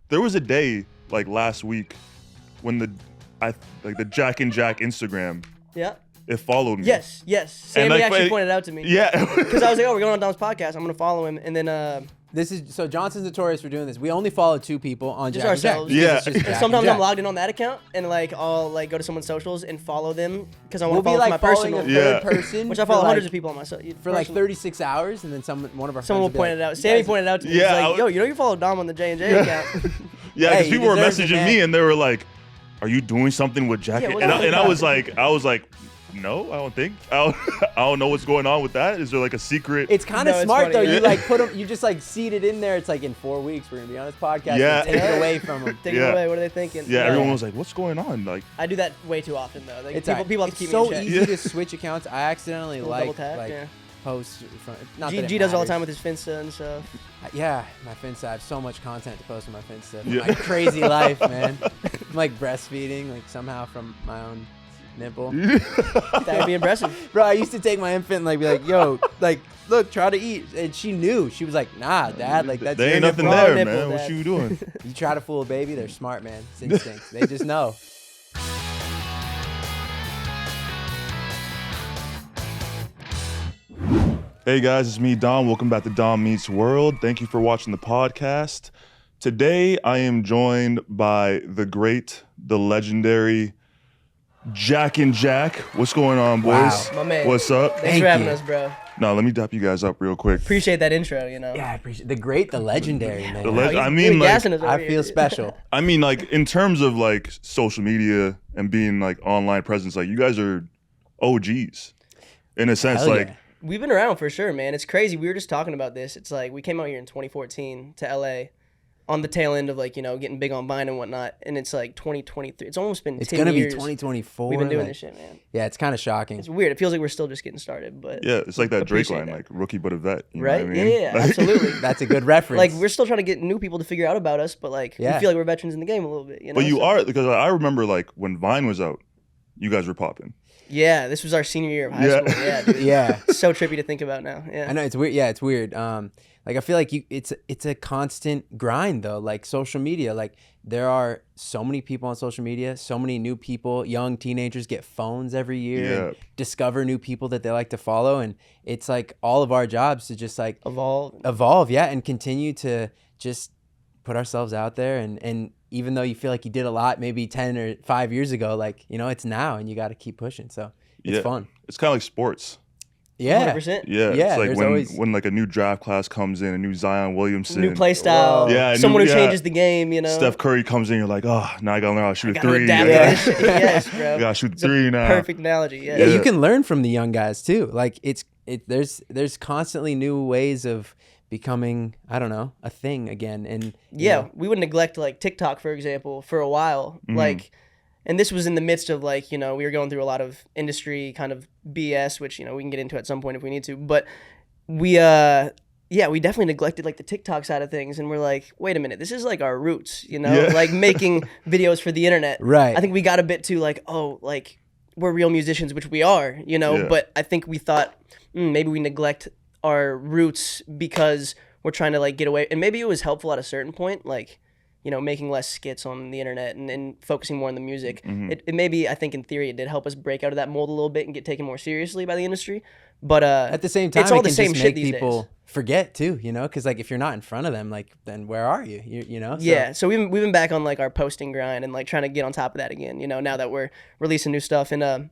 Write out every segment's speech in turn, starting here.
there was a day like last week when the Jack and Jack Instagram, Yeah. it followed me. Yes. Sammy like, actually but- pointed it out to me. Yeah. Because I was like, oh, we're going on Dom's podcast. I'm gonna follow him, and then So Johnson's notorious for doing this. We only follow 2 people on just Jack and Jack. ourselves. Yeah. It's just And Jack sometimes and I'm Jack. logged in on that account, and like I'll like go to someone's socials and follow them because I want We'll to be follow like my following personal, a third Yeah. person, which I follow for hundreds like, of people on my for like 36 hours, and then one of our Someone will friends will point be it like, out. Sammy pointed it out to me. He's Yeah, like, yo, you know you follow Dom on the J&J account. Yeah, because Hey, he people were deserves it, messaging man. me and they were like, "Are you doing something with Jack?" Yeah, what's and up? I was like, "No, I don't think. I don't know what's going on with that. Is there like a secret?" It's kind of No, it's smart funny, though. yeah. You like put them, you just like seed it in there. It's like in 4 weeks we're gonna be on this podcast. Yeah. And take it away from them. Take Yeah. it away. What are they thinking? yeah, everyone was like, "What's going on?" Like, I do that way too often though. Like, It's people have to it's keep so me in check. easy Yeah. to switch accounts. I accidentally Little double like tap, yeah. posts from. Not that G it does all the matters. time with his Finsta and stuff. Yeah, my Finsta. I have so much content to post on my Finsta. Yeah. My crazy life, man. I'm like breastfeeding, like somehow from my own nipple. That would be impressive. Bro, I used to take my infant and like be like, yo, like, look, try to eat. And she knew. She was like, nah, dad, like that's there your ain't nothing nipple. there, nipple, man. What Dad. you doing? You try to fool a baby, they're smart, man. It's instinct. They just know. Hey guys, it's me, Dom. Welcome back to Dom Meets World. Thank you for watching the podcast. Today, I am joined by the great, the legendary Jack and Jack. What's going on, boys? Wow. My man. What's up? Thanks Thank for having you. us, bro. No, let me dap you guys up real quick. Appreciate that intro, you know. Yeah, I appreciate the great, the legendary, man. The Oh, leg- he's I really mean, like, gassing us over I here. feel special. I mean, like, in terms of like social media and being like online presence, like you guys are OGs in a sense. Hell like, yeah. We've been around for sure, man. It's crazy. We were just talking about this. It's like we came out here in 2014 to LA on the tail end of like, you know, getting big on Vine and whatnot. And it's like 2023. It's almost been It's 10 gonna years. be 2024. We've been doing like- this shit, man. Yeah, it's kind of shocking. It's weird. It feels like we're still just getting started, but yeah, it's like that Drake Appreciate line, that. like rookie but a vet. You know right? what I mean? Yeah, Like- absolutely. That's a good reference. Like we're still trying to get new people to figure out about us, but like Yeah. we feel like we're veterans in the game a little bit, you know. But you So- are, because I remember like when Vine was out, you guys were popping. Yeah, this was our senior year of high Yeah. school. Yeah, dude. yeah. So trippy to think about now. Yeah. I know it's weird. Yeah, it's weird. Like I feel like it's a constant grind though. Like social media, like there are so many people on social media, so many new people, young teenagers get phones every year and discover new people that they like to follow, and it's like all of our jobs to just like evolve, yeah, and continue to just put ourselves out there, and even though you feel like you did a lot maybe 10 or 5 years ago, like, you know, it's now and you got to keep pushing. So it's Yeah. fun. It's kind of like sports. Yeah. 100%. Yeah, Yeah, it's like there's when always- when like a new draft class comes in, a new Zion Williamson, New play style. Whoa. Yeah, Someone new- who yeah. changes the game, you know. Steph Curry comes in, you're like, oh, now I gotta learn how to shoot a Gotta three. adapt Yeah. to this shit. Yes, bro. I gotta shoot It's a three now. Perfect analogy. Yeah. Yeah, Yeah. you can learn from the young guys too. Like there's constantly new ways of becoming, I don't know, a thing again. And you Yeah, know, we would neglect like TikTok, for example, for a while. Mhm. Like, and this was in the midst of like, you know, we were going through a lot of industry kind of BS, which, you know, we can get into at some point if we need to. But we definitely neglected like the TikTok side of things, and we're like, wait a minute, this is like our roots, you know, Yeah. like making videos for the internet. Right. I think we got a bit too like, oh, like we're real musicians, which we are, you know. Yeah. But I think we thought maybe we neglect our roots because we're trying to like get away, and maybe it was helpful at a certain point, like, you know, making less skits on the internet and focusing more on the music. Mhm. It maybe, I think in theory, it did help us break out of that mold a little bit and get taken more seriously by the industry. But at the same time, it's all it the can same just shit make these people days. forget too, you know, because like if you're not in front of them, like then where are you? You know? So, Yeah, so we've been back on like our posting grind and like trying to get on top of that again. You know, now that we're releasing new stuff, and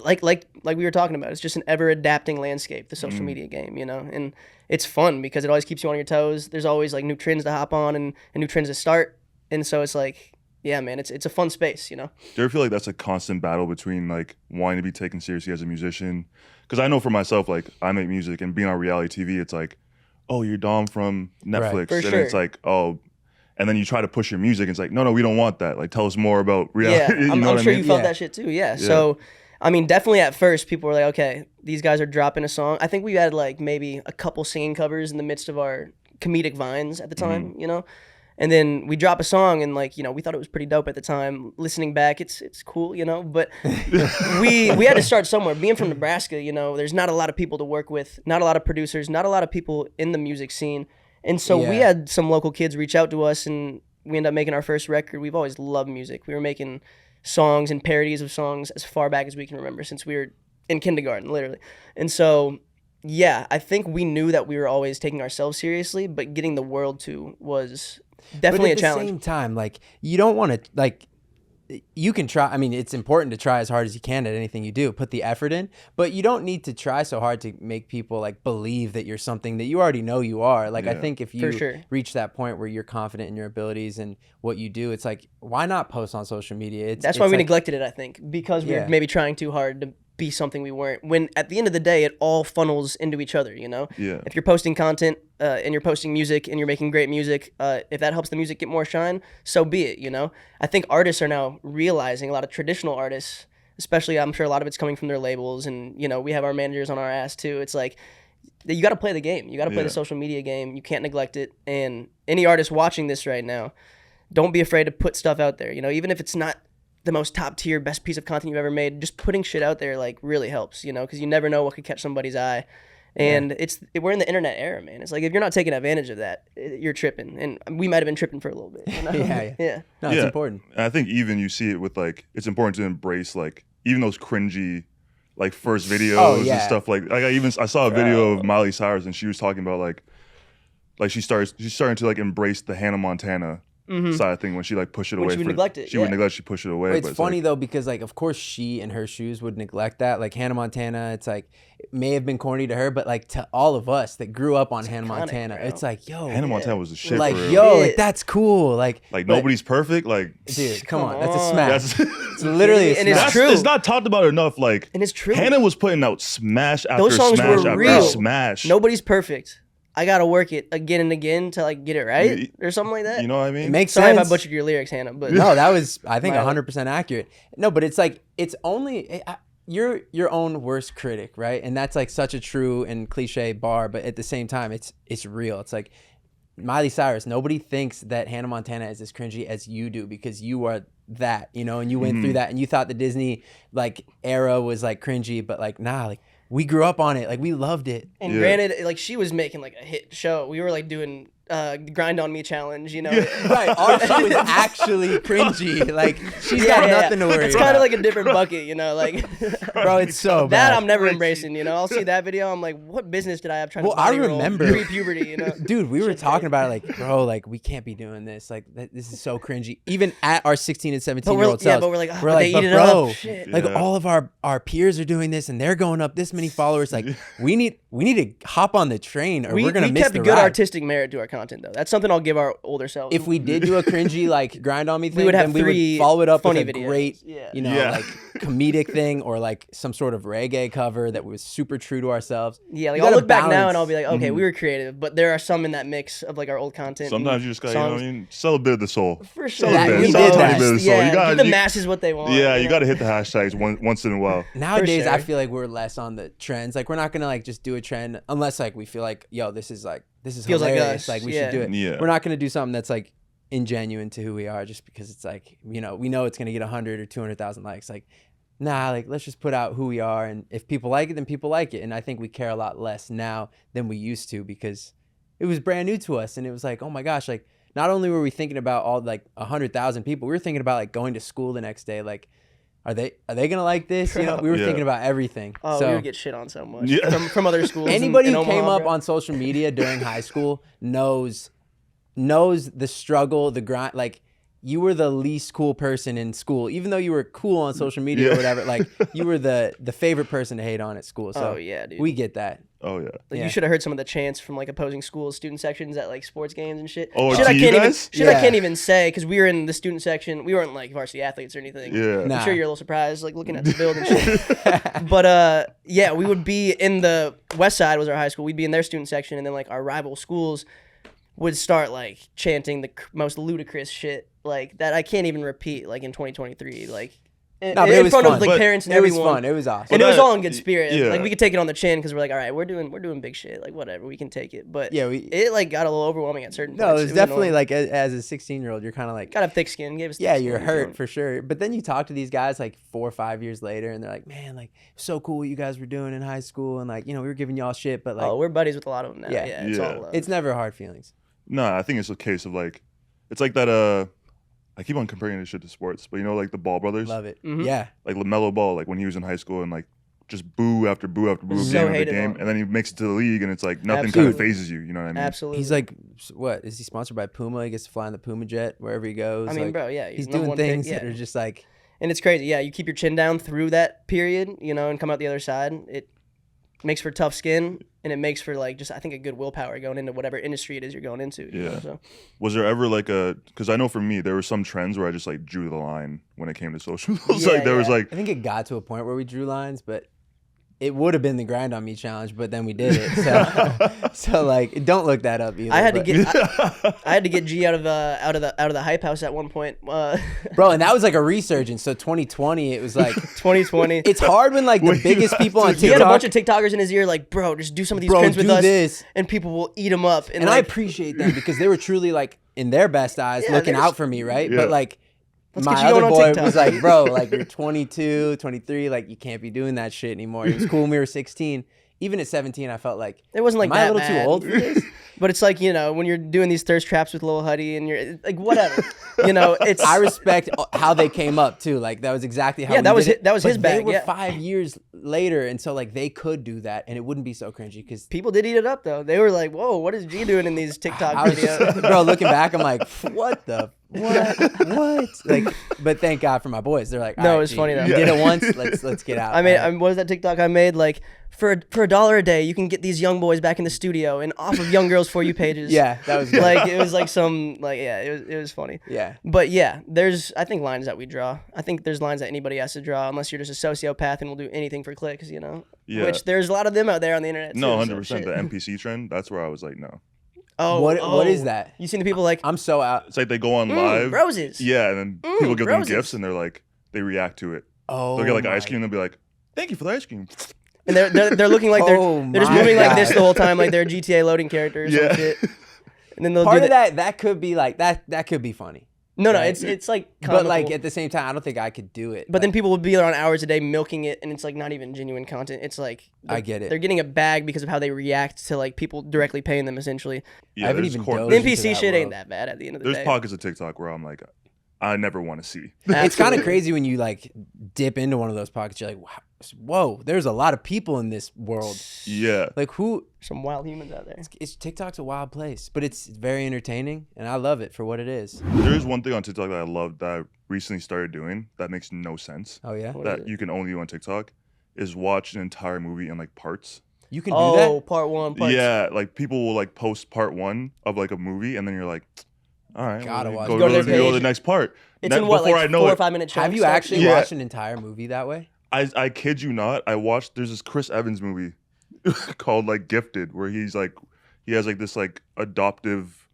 like we were talking about, it's just an ever adapting landscape, the social media game. You know, and it's fun because it always keeps you on your toes. There's always like new trends to hop on and new trends to start, and so it's like, yeah, man, it's a fun space. You know. Do you ever feel like that's a constant battle between like wanting to be taken seriously as a musician? Because I know for myself, like I make music and being on reality TV, it's like, oh, you're Dom from Netflix, For and sure. it's like, oh, and then you try to push your music, and it's like, no, we don't want that. Like, tell us more about reality. Yeah, you I'm know what sure I mean? you felt Yeah. that shit too. Yeah. So, I mean, definitely at first, people were like, okay, these guys are dropping a song. I think we had like maybe a couple singing covers in the midst of our comedic vines at the time, you know? And then we drop a song, and like, you know, we thought it was pretty dope at the time. Listening back, it's cool, you know? But we had to start somewhere. Being from Nebraska, you know, there's not a lot of people to work with, not a lot of producers, not a lot of people in the music scene. And so we Yeah. had some local kids reach out to us and we ended up making our first record. We've always loved music. We were making songs and parodies of songs as far back as we can remember, since we were in kindergarten, literally. And so, yeah, I think we knew that we were always taking ourselves seriously, but getting the world to was definitely a But at the challenge. same time, like, you don't want to, like, you can try. I mean, it's important to try as hard as you can at anything you do, put the effort in, but you don't need to try so hard to make people like believe that you're something that you already know you are. Like, I Yeah. think if For you sure. reach that point where you're confident in your abilities and what you do, it's like, why not post on social media? That's why we like, neglected it, I think, because we Yeah. were maybe trying too hard to be something we weren't. When at the end of the day, it all funnels into each other, you know? Yeah. If you're posting content and you're posting music and you're making great music, if that helps the music get more shine, so be it, you know? I think artists are now realizing, a lot of traditional artists, especially, I'm sure a lot of it's coming from their labels, and, you know, we have our managers on our ass too. It's like, you got to play the game. You got to play Yeah. the social media game. You can't neglect it. And any artist watching this right now, don't be afraid to put stuff out there. You know, even if it's not the most top tier, best piece of content you've ever made, just putting shit out there like really helps, you know, because you never know what could catch somebody's eye. And we're in the internet era, man. It's like, if you're not taking advantage of that, you're tripping. And we might have been tripping for a little bit. You know? Yeah. No, Yeah. it's important. And I think even you see it with like, it's important to embrace like even those cringy like first videos and yeah. stuff like I saw a video of Miley Cyrus and she was talking about like she's starting to like embrace the Hannah Montana side of thing when she like push it When away. she would neglect it, She would yeah. neglect. She push it away. But it's but funny like, though, because like, of course she in her shoes would neglect that. Like Hannah Montana, it's like, it may have been corny to her, but like to all of us that grew up on Hannah iconic, Montana, bro. it's like, yo, Hannah Montana was the shit. like, for real. yo, Yeah. like that's cool. Like but- nobody's perfect. Like dude, come on, Come that's a on. smash. that's It's literally a And it's smash. true. It's not talked about enough. Like And it's true. Hannah was putting out smash after Those songs smash were after real. smash. Nobody's perfect. I got to work it again and again to like get it right Y- or something like that. You know what I mean? It makes Sorry if I sense. butchered your lyrics, Hannah, but No, that was I think My- 100% accurate. No, but it's like it's only you're your own worst critic, right? And that's like such a true and cliche bar, but at the same time, it's real. It's like Miley Cyrus. Nobody thinks that Hannah Montana is as cringy as you do because you are that, you know, and you went through that, and you thought the Disney like era was like cringy, but like nah, like we grew up on it, like we loved it. And Yeah. granted, like she was making like a hit show. We were like doing Grind on Me challenge, you know. Right, our show is actually cringy. Like she's got nothing to worry It's about. kind of like a different bucket, you know. Like Bro, it's so bad. that I'm never embracing, you know. I'll see that video, I'm like, what business did I have trying Well, to I body roll remember- pre-puberty, you know. Dude, we were talking about it like, bro, like we can't be doing this. Like this is so cringy. Even at our 16 and 17 year old selves. but we're like, oh, we're but like, they eat it bro, up. Shit. like Yeah. all of our peers are doing this and they're going up this many followers. Like we need to hop on the train or We we're gonna miss kept the good ride. artistic merit to our content though. That's something I'll give our older selves. If we did do a cringy like grind on me thing, would have then we 3 would follow it up with funny a videos. great, Yeah. you know, Yeah. like comedic thing or like some sort of reggae cover that was super true to ourselves. Yeah, like You I'll gotta look back now balance. and I'll be like, okay, we were creative, but there are some in that mix of like our old content. Sometimes and you just got, you know what I songs. mean? Sell a bit of the soul. For sure. That- Sell a we bit, did sell a that. bit of the soul. Yeah, You gotta, give the you- masses what they want. Yeah, you know? got to hit the hashtags once in a while. Nowadays, I sure. feel like we're less on the trends. Like we're not gonna like just do a trend unless like we feel like, yo, this is Feels like hilarious. us, Like we yeah. should do it. Yeah. We're not gonna do something that's like ingenuine to who we are just because it's like, you know, we know it's gonna get 100 or 200,000 likes. Like, nah, like let's just put out who we are, and if people like it, then people like it. And I think we care a lot less now than we used to because it was brand new to us, and it was like, oh my gosh, like not only were we thinking about all like 100,000 people, we were thinking about like going to school the next day, like. Are they gonna like this? You know, we were Yeah. thinking about everything. Oh, so we would get shit on so much Yeah. from other schools. anybody in who came Omaha, up bro. on social media during high school knows the struggle, the grind. Like you were the least cool person in school, even though you were cool on social media or Yeah. whatever. Like you were the favorite person to hate on at school. So Oh yeah, dude. we get that. Oh yeah. Like, Yeah. you should have heard some of the chants from like opposing schools, student sections at like sports games and shit. Oh, shit to I you can't even guys? shit I Yeah. can't even say because we were in the student section. We weren't like varsity athletes or anything. Yeah. Nah. I'm sure you're a little surprised, like looking at the build and shit. But yeah, we would be in the West Side was our high school. We'd be in their student section, and then like our rival schools would start like chanting the most ludicrous shit like that I can't even repeat like in 2023, like in, No, but it in was front fun. of like But parents and It was everyone. fun. It was awesome. And it was that- all in good spirit. yeah. Like we could take it on the chin because we're like, all right, we're doing big shit. Like whatever, we can take it. But Yeah, it like got a little overwhelming at certain No, points. it was definitely annoying. like as a 16-year-old, you're kind of like, got a thick skin. Gave us yeah, thick you're skin, hurt so- for sure. But then you talk to these guys like 4 or 5 years later, and they're like, man, like so cool what you guys were doing in high school, and like, you know, we were giving y'all shit, but like, Oh, we're buddies with a lot of them now. Yeah. Yeah, it's Yeah. all love. it's never hard feelings. No, I think it's a case of like It's like that. I keep on comparing this shit to sports, but you know, like the Ball brothers, Love it. Mhm. Yeah. like LaMelo Ball, like when he was in high school and like just boo after boo after boo, So game after hated game, on. and then he makes it to the league, and it's like nothing kind of Absolutely. phases you. You know what I mean? Absolutely. He's like, what is he sponsored by Puma? He gets to fly in the Puma jet wherever he goes. I mean, like, bro, yeah, he's number doing one pick, things yeah. that are just like, And it's crazy. Yeah, you keep your chin down through that period, you know, and come out the other side. It makes for tough skin, and it makes for like just I think a good willpower going into whatever industry it is you're going into. You know, Yeah. so. Was there ever like because I know for me there were some trends where I just like drew the line when it came to socials. Like there was Yeah. like I think it got to a point where we drew lines, but it would have been the Grind on Me challenge, but then we did it. So, so like, don't look that up either. I had to but- get I had to get G out of the hype house at one point. bro, and that was like a resurgence. So 2020, it was like 2020. it's hard when like the Wait, biggest people on that's- He had a TikTok. bunch of TikTokers in his ear, like, bro, just do some of these Bro, trends with do us, this. and people will eat them up. And I like, appreciate them because they were truly like in their best eyes Yeah, looking they were- out for me, right? Yeah. But like Let's my get you other going on boy TikTok. was like, bro, like you're 22, 23, like you can't be doing that shit anymore. It was cool when we were 16. Even at 17, I felt like, it wasn't like am I that a little bad. too old for this? But it's like, you know, when you're doing these thirst traps with Lil Huddy and you're like, whatever, you know, it's I respect how they came up too. Like that was exactly how. Yeah, we that was did it. that was But his bag, They were yeah. 5 years later, and so like they could do that, and it wouldn't be so cringy because people did eat it up though. They were like, whoa, what is G doing in these TikTok I was, videos? bro, looking back, I'm like, what the what? Like, but thank God for my boys. They're like, No, all right, it was G, funny though. You did it once. Let's get out. I made All right. what was that TikTok I made? Like for $1 a day, you can get these young boys back in the studio and off of Young Girls For You pages. Yeah, that was good. like it was like some like yeah, it was funny. Yeah. But yeah, there's I think lines that we draw. I think there's lines that anybody has to draw unless you're just a sociopath and will do anything for clicks, you know. Yeah. Which there's a lot of them out there on the internet. no, too, so 100%. shit. The NPC trend. That's where I was like, no. Oh, What is that? You seen the people like I'm so out. It's like they go on live. roses? Yeah, and then people give them roses. gifts, and they're like, they react to it. Oh, They'll get like my- ice cream, and they'll be like, "Thank you for the ice cream." And they're looking like Oh they're just my moving like this God. the whole time, like they're a GTA loading character or some Yeah. shit. And then they'll Part do of that could be like that could be funny. No, right? it's like But like comical. at the same time, I don't think I could do it. But then people will be there on hours a day milking it, and it's like not even genuine content. It's like I get it. They're getting a bag because of how they react to like people directly paying them. Essentially, Yeah, I haven't there's even cor- dove the into NPC that shit ain't world. that bad at the end of the There's day. pockets of TikTok where I'm like, I never want to see. It's kind of Absolutely. crazy when you like dip into one of those pockets. You're like, wow, whoa, there's a lot of people in this world. Yeah, Like who? Some wild humans out there. It's TikTok's a wild place, but it's very entertaining, and I love it for what it is. there is one thing on TikTok that I love that I recently started doing that makes no sense. Oh yeah, What is That it? you can only do on TikTok is watch an entire movie in like parts. you can do Oh, that. part one, part Yeah, like people will like post part one of like a movie, and then you're like, all right, Gotta well, watch go, it. Go to go, their go to the page. next part. It's Then in what, before like I know 4 or it, 5 minute chunks? Have you type actually shit? Yeah. watched an entire movie that way? I kid you not, I watched. There's this Chris Evans movie called like Gifted, where he's like, he has like this like adoptive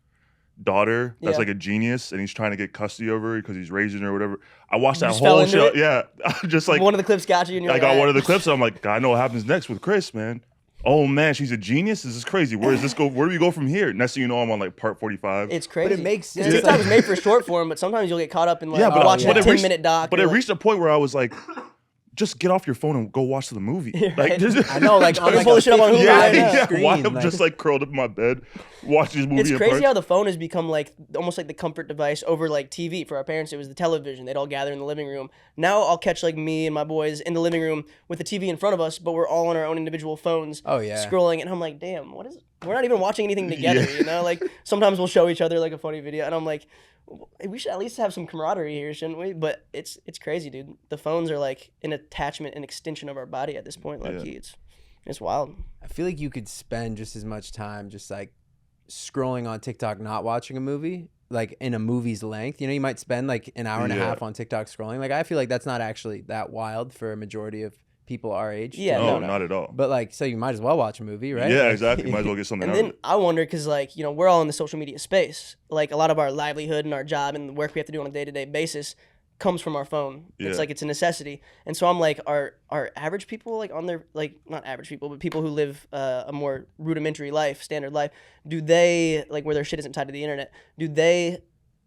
daughter that's Yeah. like a genius, and he's trying to get custody over her because he's raising her or whatever. I watched You that just fell whole into show. it? Yeah, just like One of the clips got you, and you're I like, got "Ah." one of the clips, and I'm like, I know what happens next with Chris, man. Oh man, she's a genius. This is crazy. Where does this go? Where do we go from here? Next thing you know, I'm on like part 45. It's crazy. it makes 'Cause sense. TikTok was made for short form, but sometimes you'll get caught up in like Yeah, but- watching but a it 10-minute doc. But or, it like- reached a point where I was like, just get off your phone and go watch the movie. Right. Like, just, I know, like on You're like full a of shit up on Hulu 55 yeah, right now. inch yeah. screen, Why I'm like- just like curled up in my bed, watch this movie. It's in crazy parts. how the phone has become like almost like the comfort device over like TV. For our parents, it was the television. They'd all gather in the living room. Now I'll catch like me and my boys in the living room with the TV in front of us, but we're all on our own individual phones. Oh, yeah. scrolling, and I'm like, damn, what is? We're not even watching anything together. Yeah. You know, like sometimes we'll show each other like a funny video, and I'm like, we should at least have some camaraderie here, shouldn't we? But it's crazy, dude. The phones are like an attachment, an extension of our body at this point. Like, Yeah. it's wild. I feel like you could spend just as much time just like scrolling on TikTok, not watching a movie, like in a movie's length. You know, you might spend like an hour and a Yeah. half on TikTok scrolling. Like, I feel like that's not actually that wild for a majority of people our age. Yeah, No, no. not at all. But like, so you might as well watch a movie, right? Yeah, Like- exactly. Might as well get something And out then of it. I wonder, because like, you know, we're all in the social media space. Like a lot of our livelihood and our job and the work we have to do on a day-to-day basis comes from our phone. Yeah. It's like it's a necessity. And so I'm like, are average people like on their, like, not average people, but people who live a more rudimentary life, standard life, do they, like, where their shit isn't tied to the internet,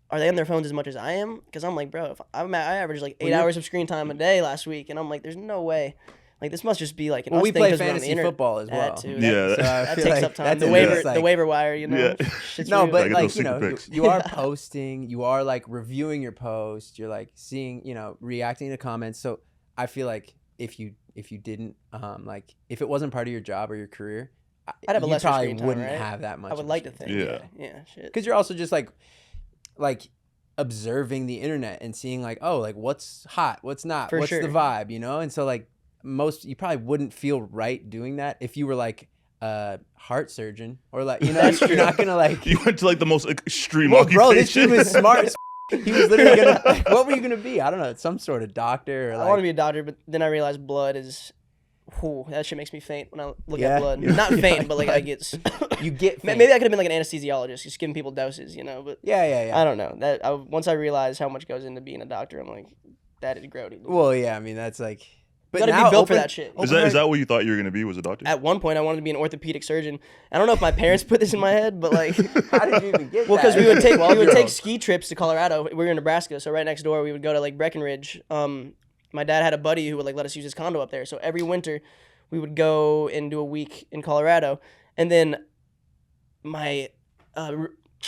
are they on their phones as much as I am? Because I'm like, bro, if I averaged like 8 you're- hours of screen time a day last week, and I'm like, there's no way. like this must just be like an Well, us we thing play 'cause we're on the fantasy internet. football as well. That too. Yeah. So I That feel takes like up time. that's The a waiver, mess, the like- waiver wire, you know. Yeah. Shit's No, real. but get like those you know, sneaker picks. you are posting, you are like reviewing your post, you're like seeing, you know, reacting to comments. So I feel like if you didn't like if it wasn't part of your job or your career, I'd have a you lesser probably screen time, wouldn't right? have that much. I would of a like to screen think. time. Yeah. Yeah, shit. Because you're also just like observing the internet and seeing like, oh, like what's hot, what's not, For what's sure. the vibe, you know? And so like you probably wouldn't feel right doing that if you were like a heart surgeon or like, you know, That's you're true. not gonna like. You went to like the most extreme Well, occupation. bro, this dude was smart. as He was literally gonna. Like, what were you gonna be? I don't know, some sort of doctor or I like. want to be a doctor, but then I realized blood is. Whew, that shit makes me faint when I look Yeah? at blood. You Not like faint, but like I blood? get. You get Maybe I faint. could have been like an anesthesiologist, just giving people doses, you know. But Yeah. I don't know. Once I realized how much goes into being a doctor, I'm like, that is grody. Well, yeah. I mean, that's like. But Gotta be now built for open- that shit. Is that what you thought you were gonna be? Was a doctor? At one point, I wanted to be an orthopedic surgeon. I don't know if my parents put this in my head, but like, How did you even get well, because that? we would take 12-year-old. ski trips to Colorado. We were in Nebraska, so right next door we would go to Lake Breckenridge. My dad had a buddy who would like let us use his condo up there. So every winter, we would go and do a week in Colorado, and then my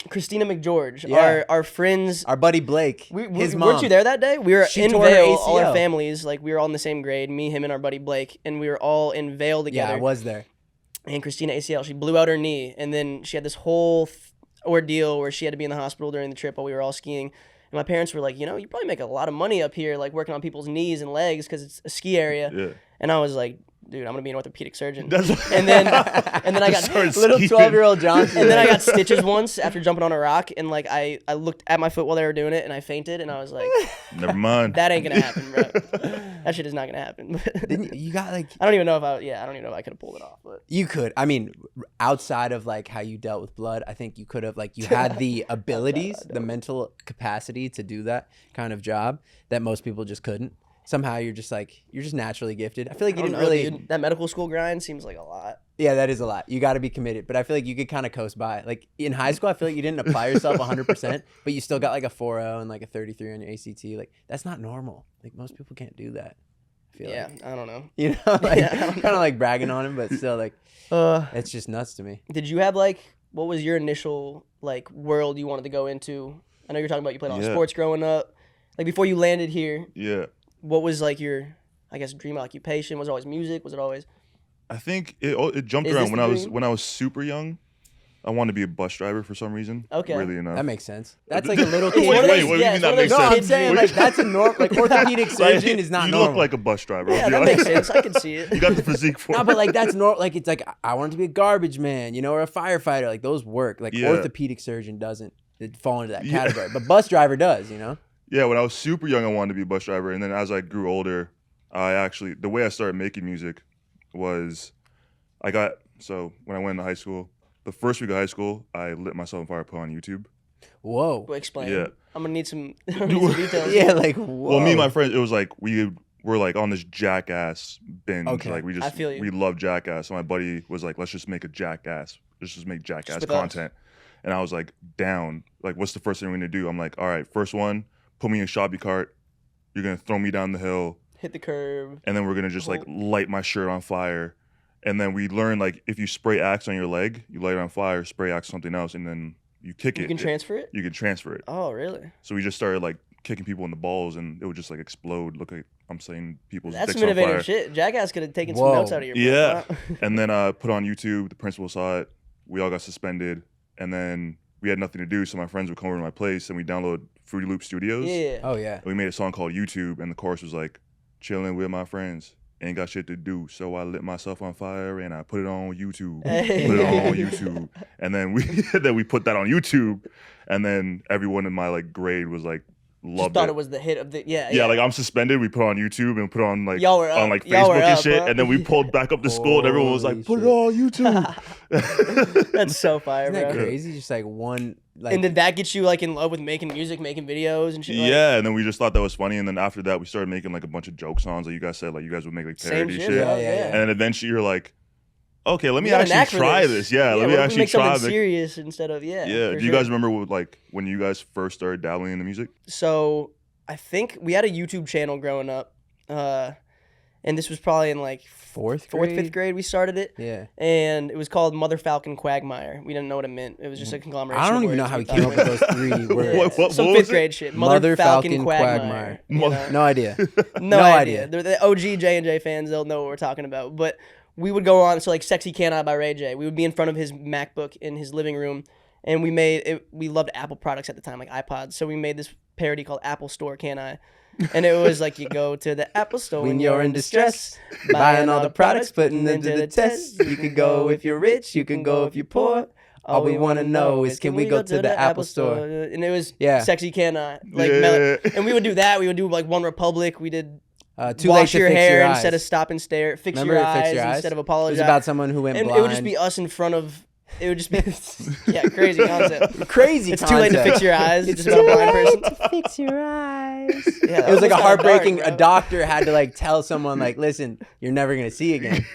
Christina McGeorge, Yeah. our friends. Our buddy Blake. His mom. Weren't you there that day? We were She in tore her Vail, all our ACL. families, like we were all in the same grade, me, him, and our buddy Blake, and we were all in Vail together. Yeah, I was there. And Christina ACL, she blew out her knee, and then she had this whole ordeal where she had to be in the hospital during the trip while we were all skiing. And my parents were like, you know, you probably make a lot of money up here, like working on people's knees and legs because it's a ski area. Yeah. And I was like, dude, I'm gonna be an orthopedic surgeon. That's and then I got Started Little scheming. 12-year-old Johnson. and then I got stitches once after jumping on a rock, and like I looked at my foot while they were doing it, and I fainted, and I was like, Never mind. that ain't gonna happen, bro. That shit is not gonna happen. Didn't you got like. I don't even know if I could have pulled it off, but You could. I mean, outside of like how you dealt with blood, I think you could have like you had the abilities, the mental capacity to do that kind of job that most people just couldn't. Somehow you're just naturally gifted. I feel like I you don't didn't know, really. dude. That medical school grind seems like a lot. Yeah, that is a lot. You got to be committed, but I feel like you could kind of coast by. Like in high school, I feel like you didn't apply yourself 100%, but you still got like a 4.0 and like a 33 on your ACT. Like that's not normal. Like most people can't do that. I feel Yeah, like. I don't know. You know, like Yeah, I don't kind of like bragging on him, but still like it's just nuts to me. Did you have like what was your initial like world you wanted to go into? I know you're talking about you played all Yeah. sports growing up. Like before you landed here, Yeah. what was like your I guess dream occupation? Was it always music? Was it always I think it jumped Is around this when the I was dream? super young. I wanted to be a bus driver for some reason. Okay. Weirdly enough. That makes sense. That's like a little It's kid. one of Wait, those- what do you yeah, mean it's that one of makes those No, I'm sense? saying like that's a like orthopedic surgeon is not you normal. look like a bus driver. I'll Yeah, be that honest. makes sense. I can see You it. got the physique for No, it. but like that's normal. Like it's like I wanted to be a garbage man, you know, or a firefighter. Like those work. Like Yeah. orthopedic surgeon doesn't fall into that Yeah. category, but bus driver does. You know. Yeah, when I was super young, I wanted to be a bus driver, and then as I grew older, the way I started making music was, when I went into high school, the first week of high school, I lit myself on fire, put on YouTube. Whoa. Explain. Yeah. I'm gonna need some, I'm gonna need some details. Yeah, like whoa. Well, me and my friends, it was like we were like on this Jackass binge. Okay. Like I feel you. we love Jackass. So my buddy was like, let's just make a Jackass. Let's just make Jackass with us. content. And I was like, down. Like, what's the first thing we're gonna do? I'm like, all right, first one, put me in a shopping cart. You're gonna throw me down the hill, Hit the curb. and then we're gonna just like light my shirt on fire. And then we learned like if you spray Axe on your leg, you light it on fire, spray Axe something else, and then you kick it. You can transfer it? You can transfer it. Oh, really? So we just started like kicking people in the balls, and it would just like explode. Look like I'm saying people's That's dicks some on fire. innovative shit. Jackass could have taken Whoa. some notes out of your Yeah. Wow. And then put on YouTube. The principal saw it. We all got suspended, and then we had nothing to do, so my friends would come over to my place, and we download Fruity Loop Studios. Yeah. Oh yeah. And we made a song called YouTube, and the chorus was like, "Chilling with my friends, ain't got shit to do, so I lit myself on fire and I put it on YouTube, Hey. put it on YouTube." And then we put that on YouTube, and then everyone in my like grade was like Just loved thought it. it was the hit of the Yeah, like I'm suspended. We put it on YouTube and put it on like Y'all were up. on like Y'all were Facebook and up, shit, huh? and then we pulled back up to school, and everyone was Holy like, "Put it shit. on YouTube." That's so fire, Isn't that bro. crazy? Just like one like And did that get you like in love with making music, making videos and shit? Like, Yeah, and then we just thought that was funny, and then after that, we started making like a bunch of joke songs. Like you guys said, like you guys would make like same parody shit, shit, bro. Yeah, Yeah, yeah. and then eventually you're like, "Okay, let me You got a knack actually for try this." Yeah, let what me if we actually make something try. serious instead of Yeah. for Do you sure. guys remember like when you guys first started dabbling in the music? So I think we had a YouTube channel growing up, and and this was probably in like Fourth, fifth grade we started it. Yeah. And it was called Mother Falcon Quagmire. We didn't know what it meant. It was just a conglomeration. I don't of even know words how we he thought came up it with those 3 words. What Some was fifth it? grade shit. Mother Falcon Quagmire. Quagmire. you know? No idea. No No idea. idea. They're the OG J&J fans. They'll know what we're talking about. But we would go on. So like Sexy Can I by Ray J. We would be in front of his MacBook in his living room. And we made it. We loved Apple products at the time, like iPods. So we made this parody called Apple Store Can I? And it was like you go to the Apple Store When you're in distress, buying all the products, putting them to the test. You can go if you're rich, you can go if you're poor. All we want to know is can we go to the Apple Store? And it was Yeah. Sexy Can I? Like, Yeah. and we would do that. We would do like One Republic. We did Too wash late to your fix hair your eyes. instead of stop and stare. Fix Remember your it, Fix eyes Your Eyes? instead of It apologize. was about someone who went and blind. it would just be us in front of. It would just be crazy concept. crazy. It's too late to fix your eyes. It's just about a blind person. to fix your eyes. Yeah, It was like a kinda heartbreaking. dark, A bro. doctor had to like tell someone like, "Listen, you're never gonna see again."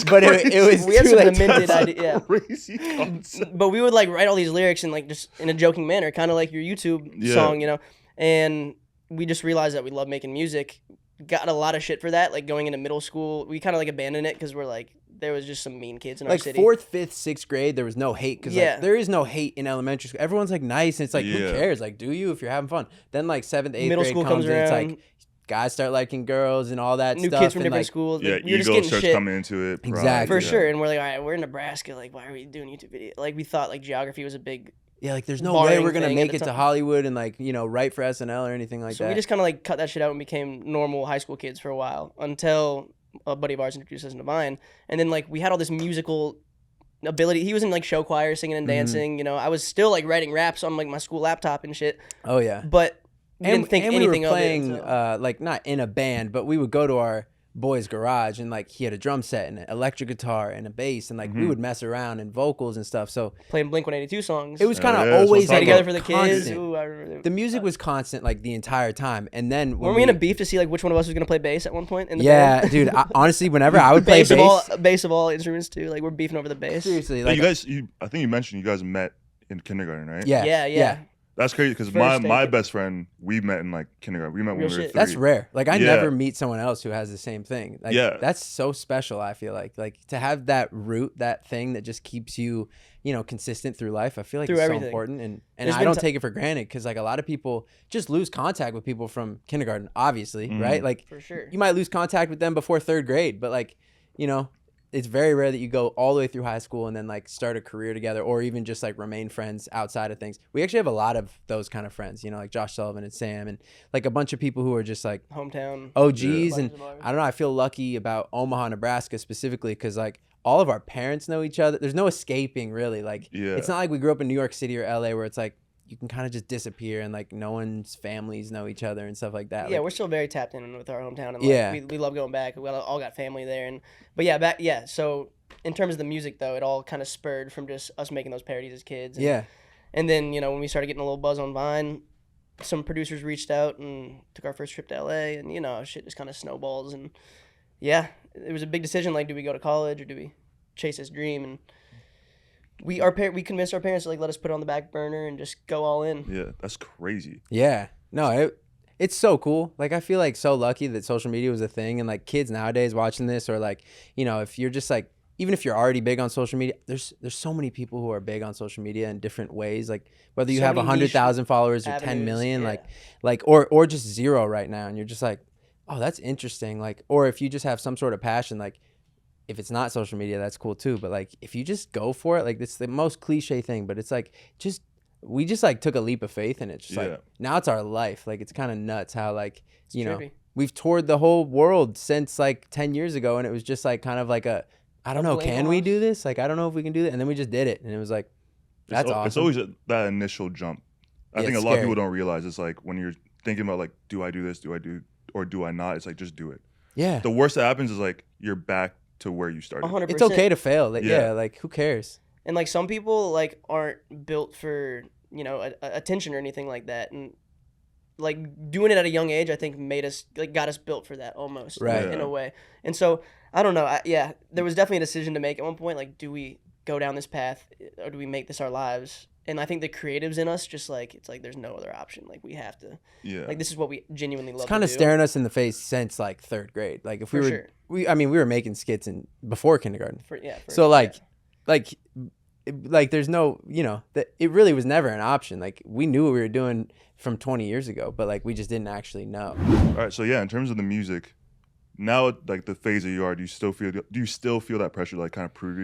But it was We had too some late. demented idea. Yeah. Crazy concept. But we would like write all these lyrics and like just in a joking manner, kind of like your YouTube Yeah. song, you know. And we just realized that we love making music. Got a lot of shit for that. Like going into middle school, we kind of like abandoned it because we're like there was just some mean kids in our Like city. 4th, 5th, 6th grade, there was no hate because Yeah. like, there is no hate in elementary school. Everyone's like nice, and it's like who Yeah. cares? Like, do you if you're having fun? Then like 7th, 8th Middle grade school comes comes in, it's around. like guys start liking girls and all that New stuff. kids from and, different like, schools. Yeah, Like, we were just ego getting starts shit. coming into it. pride, Exactly. For yeah. sure. And we're like, all right, we're in Nebraska. Like, why are we doing YouTube videos? Like, we thought like geography was a big. Yeah, like there's no Barring way we're gonna thing at make the it to time. Hollywood and like write for SNL or anything like So that. we just kind of like cut that shit out and became normal high school kids for a while until a buddy of ours introduced us to Vine. And then like we had all this musical ability. He was in like show choir, singing and dancing. You know, I was still like writing raps on like my school laptop and shit. Oh yeah. But we didn't think and anything we were playing of it. So. like not in a band, but we would go to our boy's garage and like he had a drum set and an electric guitar and a bass and like we would mess around and vocals and stuff. So Playing Blink-182 songs. it was kind of yeah, that's what always I'm Stay talking like together a for the kids. constant. Ooh, I remember. The music was constant like the entire time, and then when Weren't we in a beef to see like which one of us was gonna play bass at one point in the yeah, band? dude. Honestly, whenever I would play bass of all instruments too. Like we're beefing over the bass. seriously, But like you guys, I think you mentioned you guys met in kindergarten, right? yeah, Yeah. That's crazy because First my day. best friend, we met in like kindergarten. We met when Real we were shit. 3. That's rare. Like I Yeah. never meet someone else who has the same thing. Like Yeah. that's so special. I feel like to have that root, that thing that just keeps you, consistent through life. I feel like Through it's so everything. important, and There's I been don't ti- take it for granted because like a lot of people just lose contact with people from kindergarten. Obviously, right? Like For sure. you might lose contact with them before 3rd grade, but like it's very rare that you go all the way through high school and then like start a career together or even just like remain friends outside of things. We actually have a lot of those kind of friends, like Josh Sullivan and Sam and like a bunch of people who are just like Hometown. OGs. Yeah. And I don't know, I feel lucky about Omaha, Nebraska specifically because like all of our parents know each other. There's no escaping really. Like Yeah. it's not like we grew up in New York City or LA where it's like you can kind of just disappear and like no one's families know each other and stuff like that. Yeah, Like, we're still very tapped in with our hometown, and like, Yeah. we love going back. We all got family there, So in terms of the music, though, it all kind of spurred from just us making those parodies as kids. And, yeah. And then when we started getting a little buzz on Vine, some producers reached out and took our first trip to LA, and shit just kind of snowballs. And yeah, it was a big decision. Like, do we go to college or do we chase this dream? And we convinced our parents to like let us put it on the back burner and just go all in. Yeah, that's crazy. Yeah. No, it's so cool. Like I feel like so lucky that social media was a thing and like kids nowadays watching this or like, if you're just like even if you're already big on social media, there's so many people who are big on social media in different ways. Like whether you So have many 100,000 followers or 10 avenues, million, yeah. like or just 0 right now and you're just like, "Oh, that's interesting." Like or if you just have some sort of passion like if it's not social media, that's cool too. But like, if you just go for it, like it's the most cliche thing, but it's like, we just like took a leap of faith and it's just Yeah. like, now it's our life. Like, it's kind of nuts how like, trippy. we've toured the whole world since like 10 years ago. And it was just like kind of like I don't know, blink can we almost. do this? Like, I don't know if we can do that. And then we just did it. And it was like, that's awesome. It's always that initial jump. I Yeah, think a it's lot of scary. people don't realize it's like when you're thinking about like, do I do this? Do I do or do I not? It's like just do it. yeah. The worst that happens is like you're back to where you started. 100%. It's okay to fail. Like, Yeah. yeah, like who cares? And like some people like aren't built for attention or anything like that, and like doing it at a young age, I think made us like got us built for that almost, Right. in Yeah. a way. And so I don't know. There was definitely a decision to make at one point. Like, do we go down this path or do we make this our lives? And I think the creatives in us just like it's like there's no other option. Like we have to. Yeah. Like this is what we genuinely love. It's kind of to do. staring us in the face since like 3rd grade. Like if we For were, sure. we were making skits before kindergarten. For So like, yeah. like there's no, that it really was never an option. Like we knew what we were doing from 20 years ago, but like we just didn't actually know. All right. So yeah, in terms of the music, now like the phase that you are, do you still feel that pressure to like kind of prove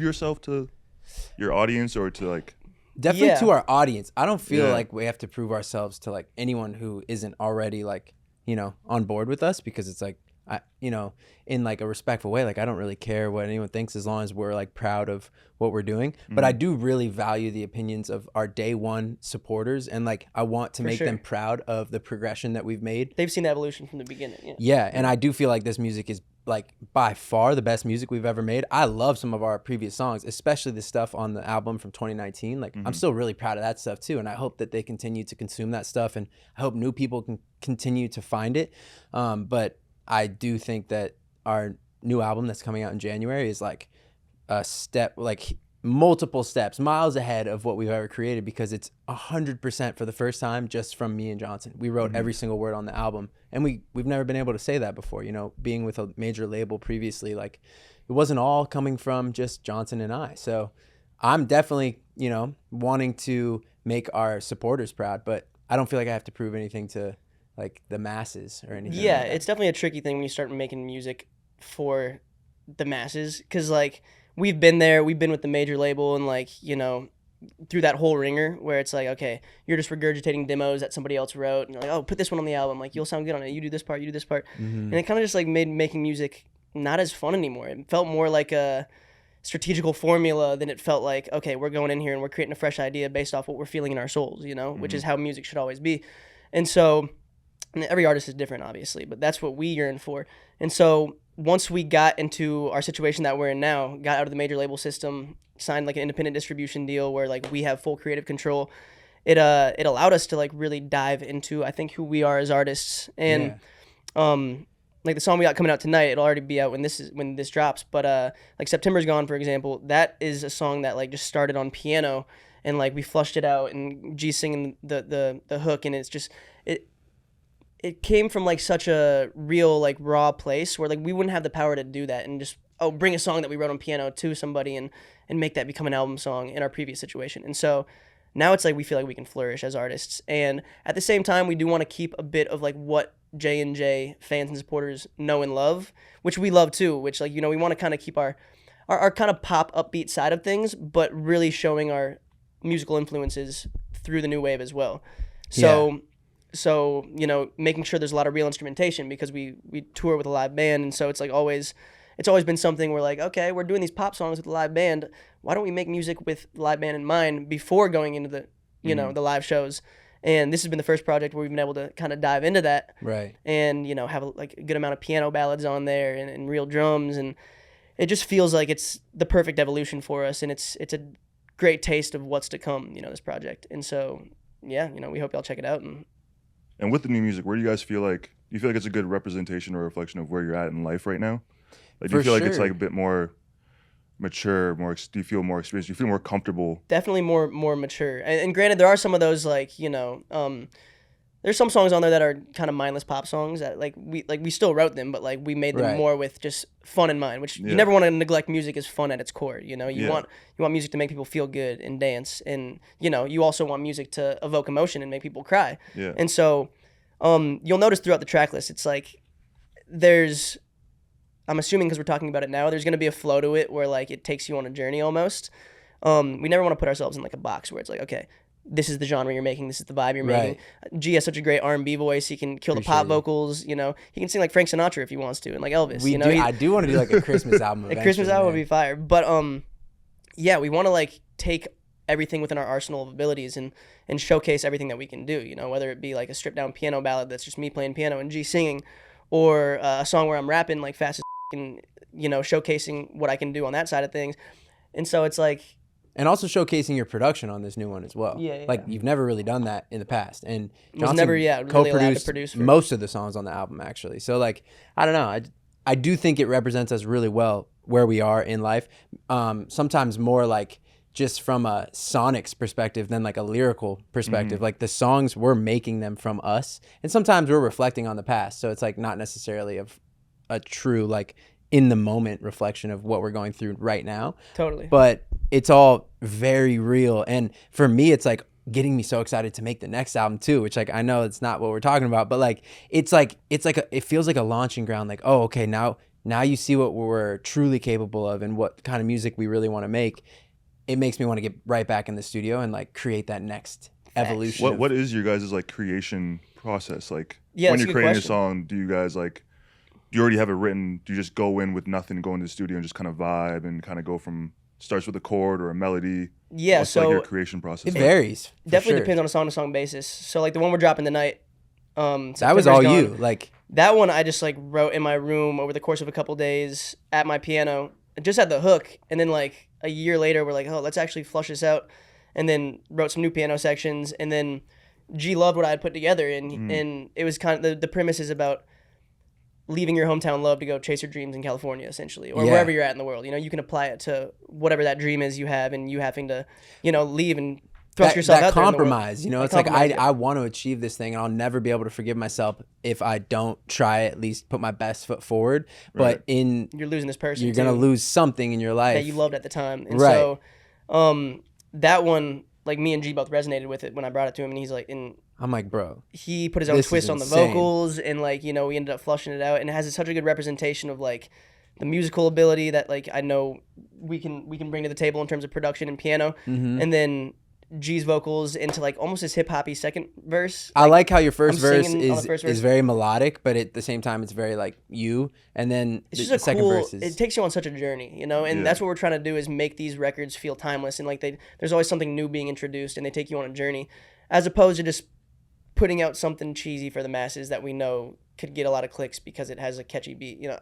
yourself to your audience or to like? Definitely Yeah. to our audience. I don't feel Yeah. like we have to prove ourselves to like anyone who isn't already like, on board with us, because it's like, in like a respectful way, like I don't really care what anyone thinks as long as we're like proud of what we're doing. But I do really value the opinions of our day one supporters, and like I want to make sure. them proud of the progression that we've made. They've seen the evolution from the beginning. Yeah. Yeah, and I do feel like this music is like by far the best music we've ever made. I love some of our previous songs, especially the stuff on the album from 2019. Like I'm still really proud of that stuff too, and I hope that they continue to consume that stuff, and I hope new people can continue to find it. But I do think that our new album that's coming out in January is like a step, like multiple steps, miles ahead of what we've ever created, because it's 100% for the first time just from me and Johnson. We wrote every single word on the album, and we've never been able to say that before. Being with a major label previously, like it wasn't all coming from just Johnson and I. So I'm definitely, wanting to make our supporters proud, but I don't feel like I have to prove anything to like the masses or anything. Yeah, like that. it's definitely a tricky thing when you start making music for the masses, because like we've been with the major label, and like through that whole ringer where it's like, okay, you're just regurgitating demos that somebody else wrote, and you're like, oh, put this one on the album, like you'll sound good on it, you do this part, and it kind of just like made making music not as fun anymore. It felt more like a strategical formula than it felt like, okay, we're going in here and we're creating a fresh idea based off what we're feeling in our souls, which is how music should always be. And so, and every artist is different, obviously, but that's what we yearn for. And so once we got into our situation that we're in now, got out of the major label system, signed like an independent distribution deal where like we have full creative control, it allowed us to like really dive into, I think, who we are as artists. And like the song we got coming out tonight, it'll already be out when this drops, but like September's Gone, for example, that is a song that like just started on piano, and like we flushed it out and G singing the hook, and it's just it came from like such a real like raw place where like we wouldn't have the power to do that and just bring a song that we wrote on piano to somebody and make that become an album song in our previous situation. And so now it's like we feel like we can flourish as artists, and at the same time we do want to keep a bit of like what J&J fans and supporters know and love, which we love too, which like we want to kind of keep our kind of pop upbeat side of things, but really showing our musical influences through the new wave as well. So, making sure there's a lot of real instrumentation, because we tour with a live band, and so it's like it's always been something where like, okay, we're doing these pop songs with a live band, why don't we make music with the live band in mind before going into the the live shows? And this has been the first project where we've been able to kind of dive into that, Right. and have like a good amount of piano ballads on there and real drums, and it just feels like it's the perfect evolution for us, and it's a great taste of what's to come, this project. And so yeah, we hope y'all check it out. And with the new music, where do you guys feel like? Do you feel like it's a good representation or reflection of where you're at in life right now? Like, do you For feel like it's sure. like a bit more mature, do you feel more experienced? Do you feel more comfortable? Definitely more mature. And granted, there are some of those like there's some songs on there that are kind of mindless pop songs that we still wrote them, but like we made them Right. more with just fun in mind. Which Yeah. you never want to neglect. Music is fun at its core. You Yeah. want music to make people feel good and dance, and you also want music to evoke emotion and make people cry. Yeah. And so you'll notice throughout the track list, it's like I'm assuming because we're talking about it now, there's going to be a flow to it where like it takes you on a journey almost. We never want to put ourselves in like a box where it's like, okay, this is the genre you're making, this is the vibe you're making. G has such a great R&B voice. He can kill the pop Appreciate it. vocals. He can sing like Frank Sinatra if he wants to, and like Elvis. I do want to do like a Christmas album. A Christmas album would man. be fire. But yeah, we want to like take everything within our arsenal of abilities and showcase everything that we can do. Whether it be like a stripped down piano ballad that's just me playing piano and G singing, or a song where I'm rapping like fast as and showcasing what I can do on that side of things. And so it's like, And also showcasing your production on this new one as well. Yeah. Like you've never really done that in the past. And Was Johnson never, really allowed to co-produced produce for- most of the songs on the album actually. So like, I don't know. I do think it represents us really well where we are in life. Sometimes more like just from a sonics perspective than like a lyrical perspective. Like the songs, we're making them from us, and sometimes we're reflecting on the past, so it's like not necessarily a true like in the moment reflection of what we're going through right now. Totally. But it's all very real, and for me it's like getting me so excited to make the next album too, which like I know it's not what we're talking about, but like it feels like a launching ground. Like, oh, okay, now you see what we're truly capable of and what kind of music we really want to make. It makes me want to get right back in the studio and like create that next evolution. What is your guys' like creation process? Like Yeah, when that's a you're good creating question. a song, do you guys like, do you already have it written? Do you just go in with nothing, go into the studio and just kind of vibe and kind of go from, starts with a chord or a melody? Yeah, What's so like your creation process? It like? varies. for definitely sure. depends on a song-to-song basis. So like the one we're dropping tonight, That was September's all Gone, you. Like, That one I just like wrote in my room over the course of a couple days at my piano. I just had the hook, and then like a year later we're like, oh, let's actually flush this out, and then wrote some new piano sections, and then G loved what I had put together, and it was kind of the premise is about leaving your hometown love to go chase your dreams in California, essentially, or Yeah. wherever you're at in the world. You know, you can apply it to whatever that dream is you have, and you having to, you know, leave and thrust yourself that out there in the world. compromise, you know, That it's like compromise, yeah. I want to achieve this thing and I'll never be able to forgive myself if I don't try at least put my best foot forward. But You're losing this person. you're gonna too. lose something in your life that you loved at the time. And Right. so that one, like me and G both resonated with it when I brought it to him, and he's like, and I'm like, bro, he put his own This is twist on the insane. vocals, and like, you know, we ended up flushing it out, and it has such a good representation of like the musical ability that like I know we can bring to the table in terms of production and piano, Mm-hmm. and then G's vocals into like almost his hip hoppy second verse. I like how your first I'm verse singing on the first verse. is very melodic, but at the same time it's very like you, and then It's the just a second cool. verse is It takes you on such a journey, you know, and Yeah. that's what we're trying to do is make these records feel timeless, and like there's always something new being introduced, and they take you on a journey, as opposed to just putting out something cheesy for the masses that we know could get a lot of clicks because it has a catchy beat, you know.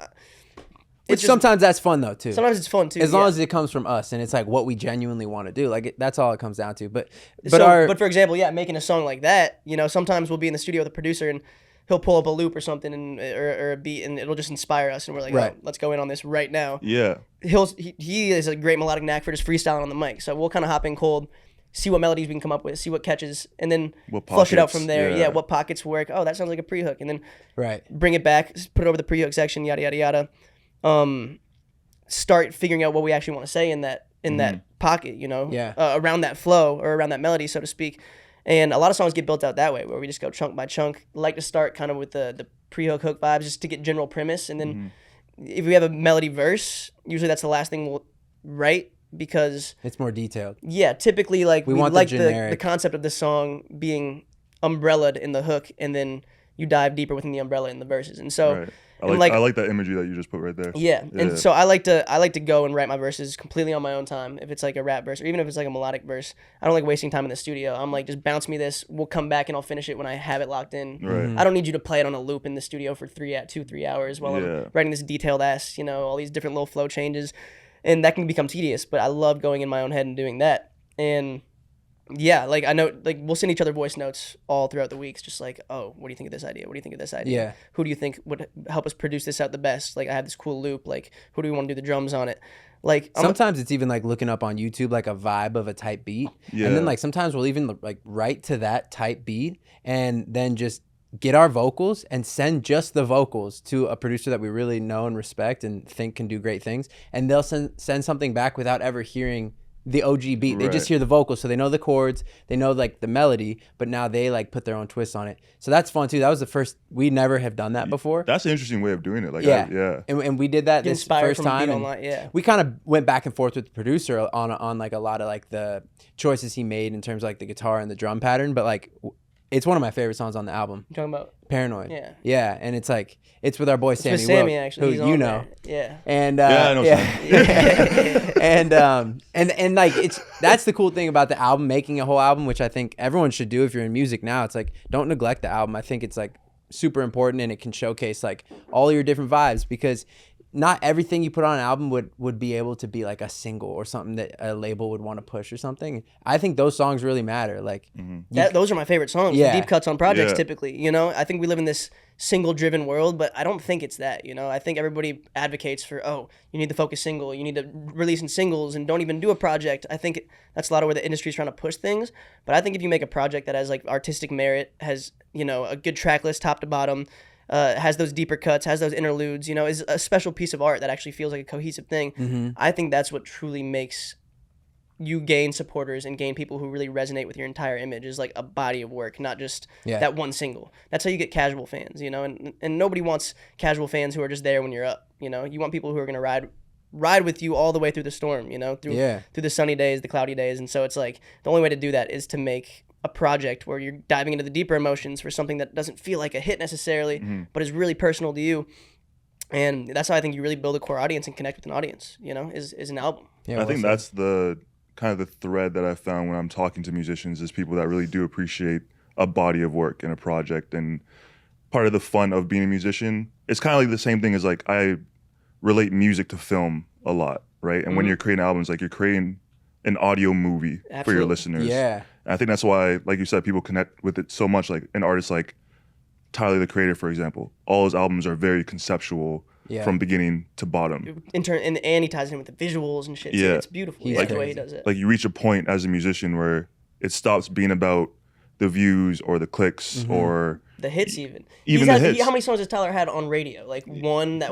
which just- sometimes that's fun though too. Sometimes it's fun too. As long yeah. as it comes from us and it's like what we genuinely want to do, like that's all it comes down to. But But for example, yeah, making a song like that, you know, sometimes we'll be in the studio with a producer and he'll pull up a loop or something and or a beat, and it'll just inspire us, and we're like, Right. oh, let's go in on this right now. Yeah. He is a great melodic knack for just freestyling on the mic, so we'll kind of hop in cold, see what melodies we can come up with, see what catches, and then What flush it out pockets, from there. yeah. Yeah, what pockets work. Oh, that sounds like a pre-hook, and then right. bring it back, put it over the pre-hook section, yada yada yada. Start figuring out what we actually want to say in that pocket, you know, Yeah. around that flow or around that melody, so to speak. And a lot of songs get built out that way, where we just go chunk by chunk. Like to start kind of with the pre-hook hook vibes, just to get general premise, and then if we have a melody verse, usually that's the last thing we'll write, because It's more detailed. yeah, typically like we want the like the generic- concept of the song being umbrellaed in the hook, and then you dive deeper within the umbrella in the verses. And so Right. and I like that imagery that you just put right there. yeah, Yeah. and so I like to go and write my verses completely on my own time. If it's like a rap verse, or even if it's like a melodic verse, I don't like wasting time in the studio. I'm like, just bounce me this. We'll come back and I'll finish it when I have it locked in. Right. I don't need you to play it on a loop in the studio for 3 hours while Yeah. I'm writing this detailed ass, you know, all these different little flow changes, and that can become tedious. But I love going in my own head and doing that. And yeah, like I know, like we'll send each other voice notes all throughout the weeks, just like, oh, what do you think of this idea? What do you think of this idea? Yeah. Who do you think would help us produce this out the best? Like I have this cool loop. Like who do we want to do the drums on it? Like Sometimes it's even like looking up on YouTube like a vibe of a type beat, Yeah. and then like sometimes we'll even like write to that type beat, and then just get our vocals and send just the vocals to a producer that we really know and respect and think can do great things, and they'll send something back without ever hearing the OG beat. They just Right. hear the vocals, so they know the chords, they know like the melody, but now they like put their own twist on it. So that's fun too. That was the first. We never have done that before. That's an interesting way of doing it. Like, Yeah. yeah. And we did that get this inspired first from a time. beat and online. Yeah. we kind of went back and forth with the producer on like a lot of like the choices he made in terms of like the guitar and the drum pattern. But like, it's one of my favorite songs on the album, You talking about Paranoid. Yeah. Yeah, and it's like it's with our boy Sammy with Sammy Wilk, actually? He's who you on know. there. Yeah. And Yeah, I know and like it's that's the cool thing about the album, making a whole album, which I think everyone should do if you're in music now. It's like don't neglect the album. I think it's like super important, and it can showcase like all your different vibes, because not everything you put on an album would be able to be like a single or something that a label would want to push or something. I think those songs really matter. Like Those are my favorite songs. Yeah. The deep cuts on projects Yeah. typically, you know? I think we live in this single-driven world, but I don't think it's that, you know? I think everybody advocates for, oh, you need the focus single, you need to release in singles and don't even do a project. I think that's a lot of where the industry's trying to push things. But I think if you make a project that has like artistic merit, has, you know, a good track list top to bottom, has those deeper cuts, has those interludes, you know, is a special piece of art that actually feels like a cohesive thing. I think that's what truly makes you gain supporters and gain people who really resonate with your entire image, is like a body of work, not just that one single. That's how you get casual fans, you know, and nobody wants casual fans who are just there when you're up, you know. You want people who are going to ride with you all the way through the storm, you know, through the sunny days, the cloudy days. And so it's like the only way to do that is to make a project where you're diving into the deeper emotions for something that doesn't feel like a hit necessarily, but is really personal to you. And that's how I think you really build a core audience and connect with an audience, you know, is an album. Yeah, I think that's the kind of the thread that I found when I'm talking to musicians, is people that really do appreciate a body of work in a project. And part of the fun of being a musician, it's kind of like the same thing as like I relate music to film a lot, right? And when you're creating albums, like you're creating an audio movie for your listeners. Yeah. And I think that's why, like you said, people connect with it so much. Like an artist like Tyler the Creator, for example, all his albums are very conceptual from beginning to bottom. And he ties in with the visuals and shit. Yeah. It's beautiful. He's Like the way crazy. he does it. Like you reach a point as a musician where it stops being about the views or the clicks or the hits even. Even the hits. How many songs has Tyler had on radio? Like that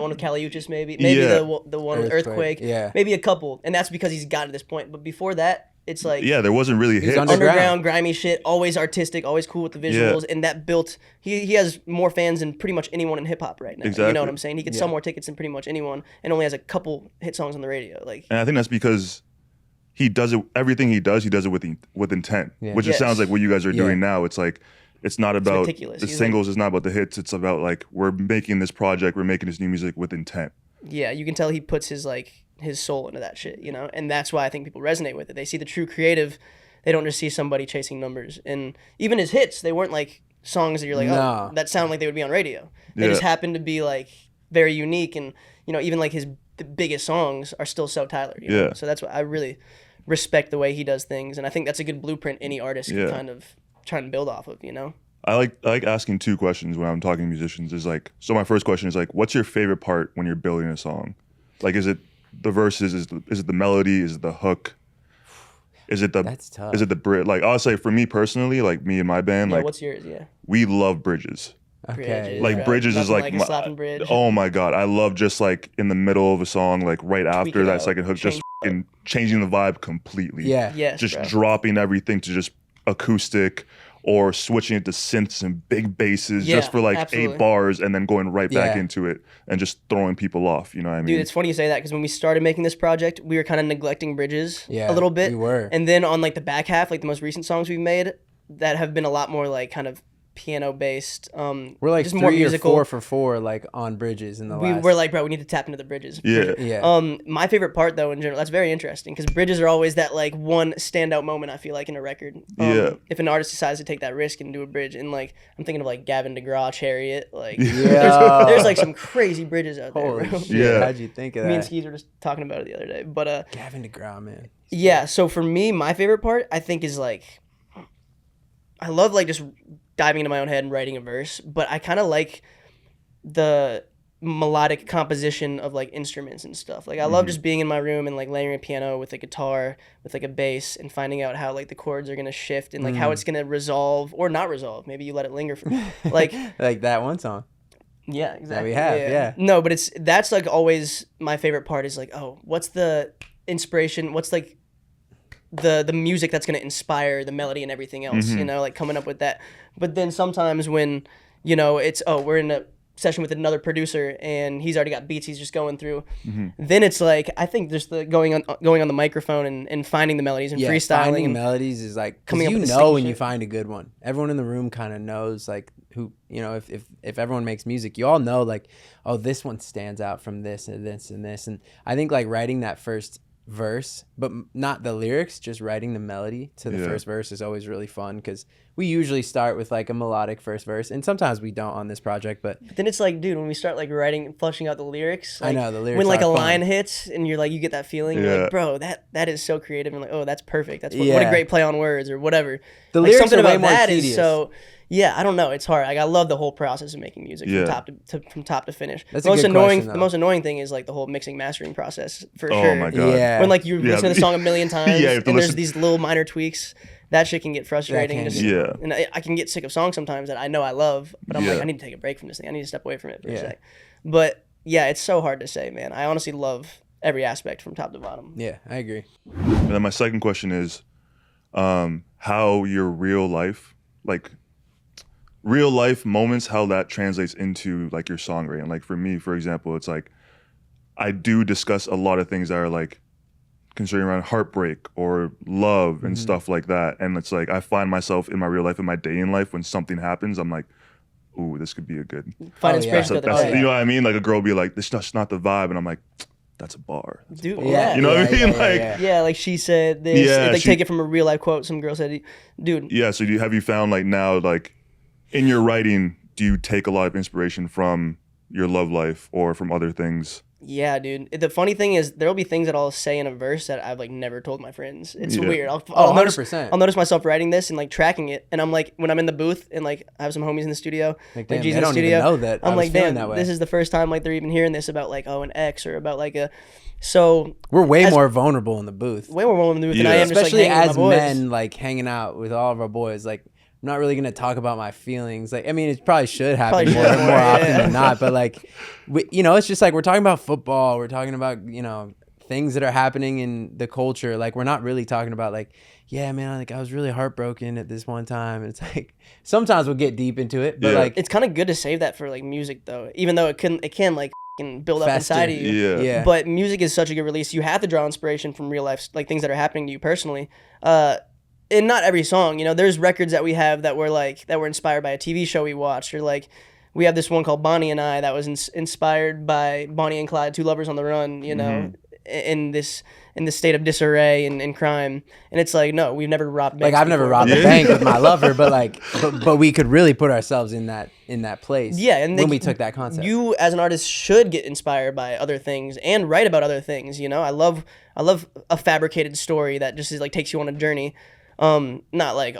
one with Caliuchis maybe? Yeah. The one with Earthquake. Yeah. Maybe a couple. And that's because he's gotten to this point. But before that, it's like there wasn't really hits. underground, grimy shit, always artistic, always cool with the visuals, and that built. He has more fans than pretty much anyone in hip hop right now. You Exactly. know what I'm saying? He could sell more tickets than pretty much anyone, and only has a couple hit songs on the radio. Like, And I think that's because he does it. Everything he does it with intent, which Yes. it sounds like what you guys are doing now. It's like it's not about meticulous. the He's singles. It's not about the hits. It's about like we're making this project. We're making this new music with intent. yeah, you can tell he puts his soul into that shit, you know, and that's why I think people resonate with it. They see the true creative. They don't just see somebody chasing numbers. And even his hits, they weren't like songs that you're like, oh, that sound like they would be on radio. They just happen to be like very unique, and you know, even like the biggest songs are still so Tyler. You know? So that's why I really respect the way he does things, and I think that's a good blueprint any artist can kind of try and build off of. You know. I like asking two questions when I'm talking to musicians. Is like, so my first question is like, what's your favorite part when you're building a song? Like, is it the verses? Is it the melody? Is it the hook? Is it the That's tough. Is it the bridge? Like I'll say for me personally, like me and my band, Yeah, like what's yours? Yeah. we love bridges. Okay. Like bridges is Nothing like a slapping bridge. oh my god, I love just like in the middle of a song, like right after it that out, second hook, just fucking changing the vibe completely. Yeah. Yes, just bro. dropping everything to just acoustic, or switching it to synths and big basses just for like absolutely. 8 bars and then going right back Yeah. into it and just throwing people off. You know what I mean? Dude, it's funny you say that because when we started making this project, we were kind of neglecting bridges Yeah, a little bit. we were. And then on like the back half, like the most recent songs we've made that have been a lot more like kind of piano based. We're like just 3 more or musical. 4 for 4 like on bridges in the We last. were like, bro, we need to tap into the bridges. Yeah. Yeah. My favorite part though in general, that's very interesting because bridges are always that like one standout moment I feel like in a record. Yeah. If an artist decides to take that risk and do a bridge, and like I'm thinking of like Gavin DeGraw, Chariot, like there's like some crazy bridges out there, Holy bro. shit. Yeah. How'd you think of that? Me and Skis were just talking about it the other day, but Gavin DeGraw, man. yeah. So for me, my favorite part I think is like I love like just diving into my own head and writing a verse, but I kind of like the melodic composition of like instruments and stuff. Like I love just being in my room and like layering a piano with a guitar with like a bass and finding out how like the chords are gonna shift and like how it's gonna resolve or not resolve. Maybe you let it linger for like Like that one song. yeah, exactly. we have, yeah. No, but that's like always my favorite part is like, oh, what's the inspiration? What's like the music that's gonna inspire the melody and everything else, you know, like coming up with that. But then sometimes when, you know, it's we're in a session with another producer and he's already got beats he's just going through, then it's like I think just the going on the microphone and finding the melodies and Yeah, freestyling finding and melodies is like coming coming up you with the know sticky when you shit. find a good one. Everyone in the room kind of knows like who, you know, if everyone makes music, you all know like, oh, this one stands out from this and this and this. And I think like writing that first verse, but not the lyrics, just writing the melody to the Yeah. first verse is always really fun because we usually start with like a melodic first verse, and sometimes we don't on this project, but Then it's like, dude, when we start like writing, fleshing out the lyrics, I like, know the lyrics when like are a fun. line hits and you're like, you get that feeling, you're Yeah. like, bro, that is so creative, and like, oh, that's perfect. What a Yeah. great play on words or whatever. The Like, lyrics something are way about more that is tedious. so. Yeah, I don't know. It's hard. Like I love the whole process of making music Yeah. from top to finish. That's the a most good annoying question, the though. most annoying thing is like the whole mixing mastering process for Oh sure. my god. Yeah. When like you Yeah. listen to the song a million times Yeah, you have to and there's listen- these little minor tweaks, that shit can get frustrating. can Just- get- Yeah. And I can get sick of songs sometimes that I know I love, but I'm Yeah. like, I need to take a break from this thing. I need to step away from it for a Yeah. sec. But yeah, it's so hard to say, man. I honestly love every aspect from top to bottom. yeah, I agree. And then my second question is, how your real life moments, how that translates into like your songwriting. Like for me, for example, it's like I do discuss a lot of things that are like concerning around heartbreak or love and stuff like that. And it's like I find myself in my real life, in my dating life, when something happens, I'm like, ooh, this could be a good. Find Oh, inspiration yeah. to That's, other you know what I mean? Like a girl be like, this is just not the vibe, and I'm like, that's a bar. Dude, Yeah, You know what I mean? yeah, Like- yeah. Yeah, like she said this. Yeah, like she- take it from a real life quote. Some girl said, dude, Yeah. So have you found like now, like in your writing, do you take a lot of inspiration from your love life or from other things? yeah, dude. The funny thing is, there'll be things that I'll say in a verse that I've like never told my friends. It's Yeah. weird. I'll Oh, notice, 100%. I'll notice myself writing this and like tracking it, and I'm like, when I'm in the booth and like I have some homies in the studio, Like, like damn, G's they in the don't even studio, know that I I'm was like, feeling damn, that way. this is the first time like they're even hearing this about like an ex or about like a. So We're way As- more vulnerable in the booth. way more rolling in the booth than I Yeah. am just like Especially hanging with as my boys. men, like hanging out with all of our boys. Like, I'm not really gonna talk about my feelings. Like, I mean, it probably should happen Probably more, should, more yeah. often than not. But like, it's just like we're talking about football. We're talking about things that are happening in the culture. Like, we're not really talking about like, yeah, man, like I was really heartbroken at this one time. And it's like sometimes we'll get deep into it, but Yeah. like, It's kind of good to save that for like music though, even though it can like f***ing build up Faster. inside of you. Yeah. yeah, But music is such a good release. You have to draw inspiration from real life, like things that are happening to you personally. And not every song, there's records that we have that were inspired by a TV show we watched, or like we have this one called Bonnie and I that was inspired by Bonnie and Clyde, two lovers on the run, in this state of disarray and crime. And it's like, no, we've never robbed like banks I've never before. robbed Yeah. a bank with my lover, but like, but we could really put ourselves in that place. Yeah, and when like, we took that concept. you as an artist should get inspired by other things and write about other things. I love a fabricated story that just is like takes you on a journey. Not like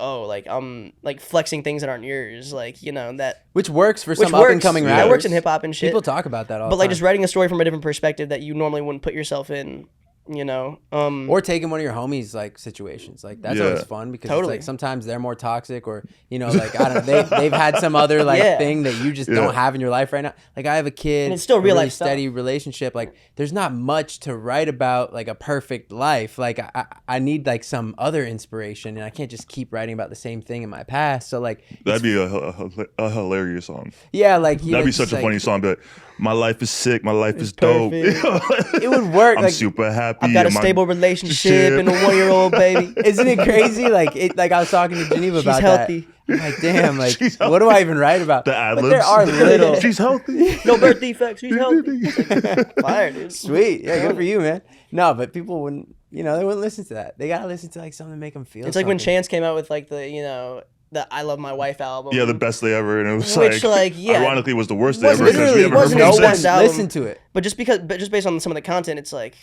like flexing things that aren't yours, that Which works for which some up works. and coming That rappers. works in hip hop and shit. People talk about that all but the like time. just writing a story from a different perspective that you normally wouldn't put yourself in. Or taking one of your homies like situations. Like that's Yeah. always fun because Totally. it's like sometimes they're more toxic or like I don't know, they've had some other like Yeah. thing that you just Yeah. don't have in your life right now. Like I have a kid And it's still a real really life stuff. steady relationship. Like there's not much to write about like a perfect life. Like I need like some other inspiration and I can't just keep writing about the same thing in my past. So like That'd be a hilarious song. yeah, like That'd be such a funny song. But my life is sick. My life is dope. It would work. I'm like super happy. I've got a and my- stable relationship and a 1-year-old baby. isn't it crazy? Like I was talking to Geneva She's about healthy. that. I'm like, damn, like She's what do I even write about? The ad But libs. there are little She's healthy. No birth defects. She's healthy. Fire, dude. sweet. Yeah, good for you, man. No, but people wouldn't, they wouldn't listen to that. They gotta listen to like something to make them feel. It's like when something. Chance came out with like the I Love My Wife album. Yeah, the best day ever, and it was Which, like, yeah. ironically, was the worst day Wasn't ever because we literally- haven't heard wasn't from no him his one since. best album. listened to it. But just based on some of the content, it's like,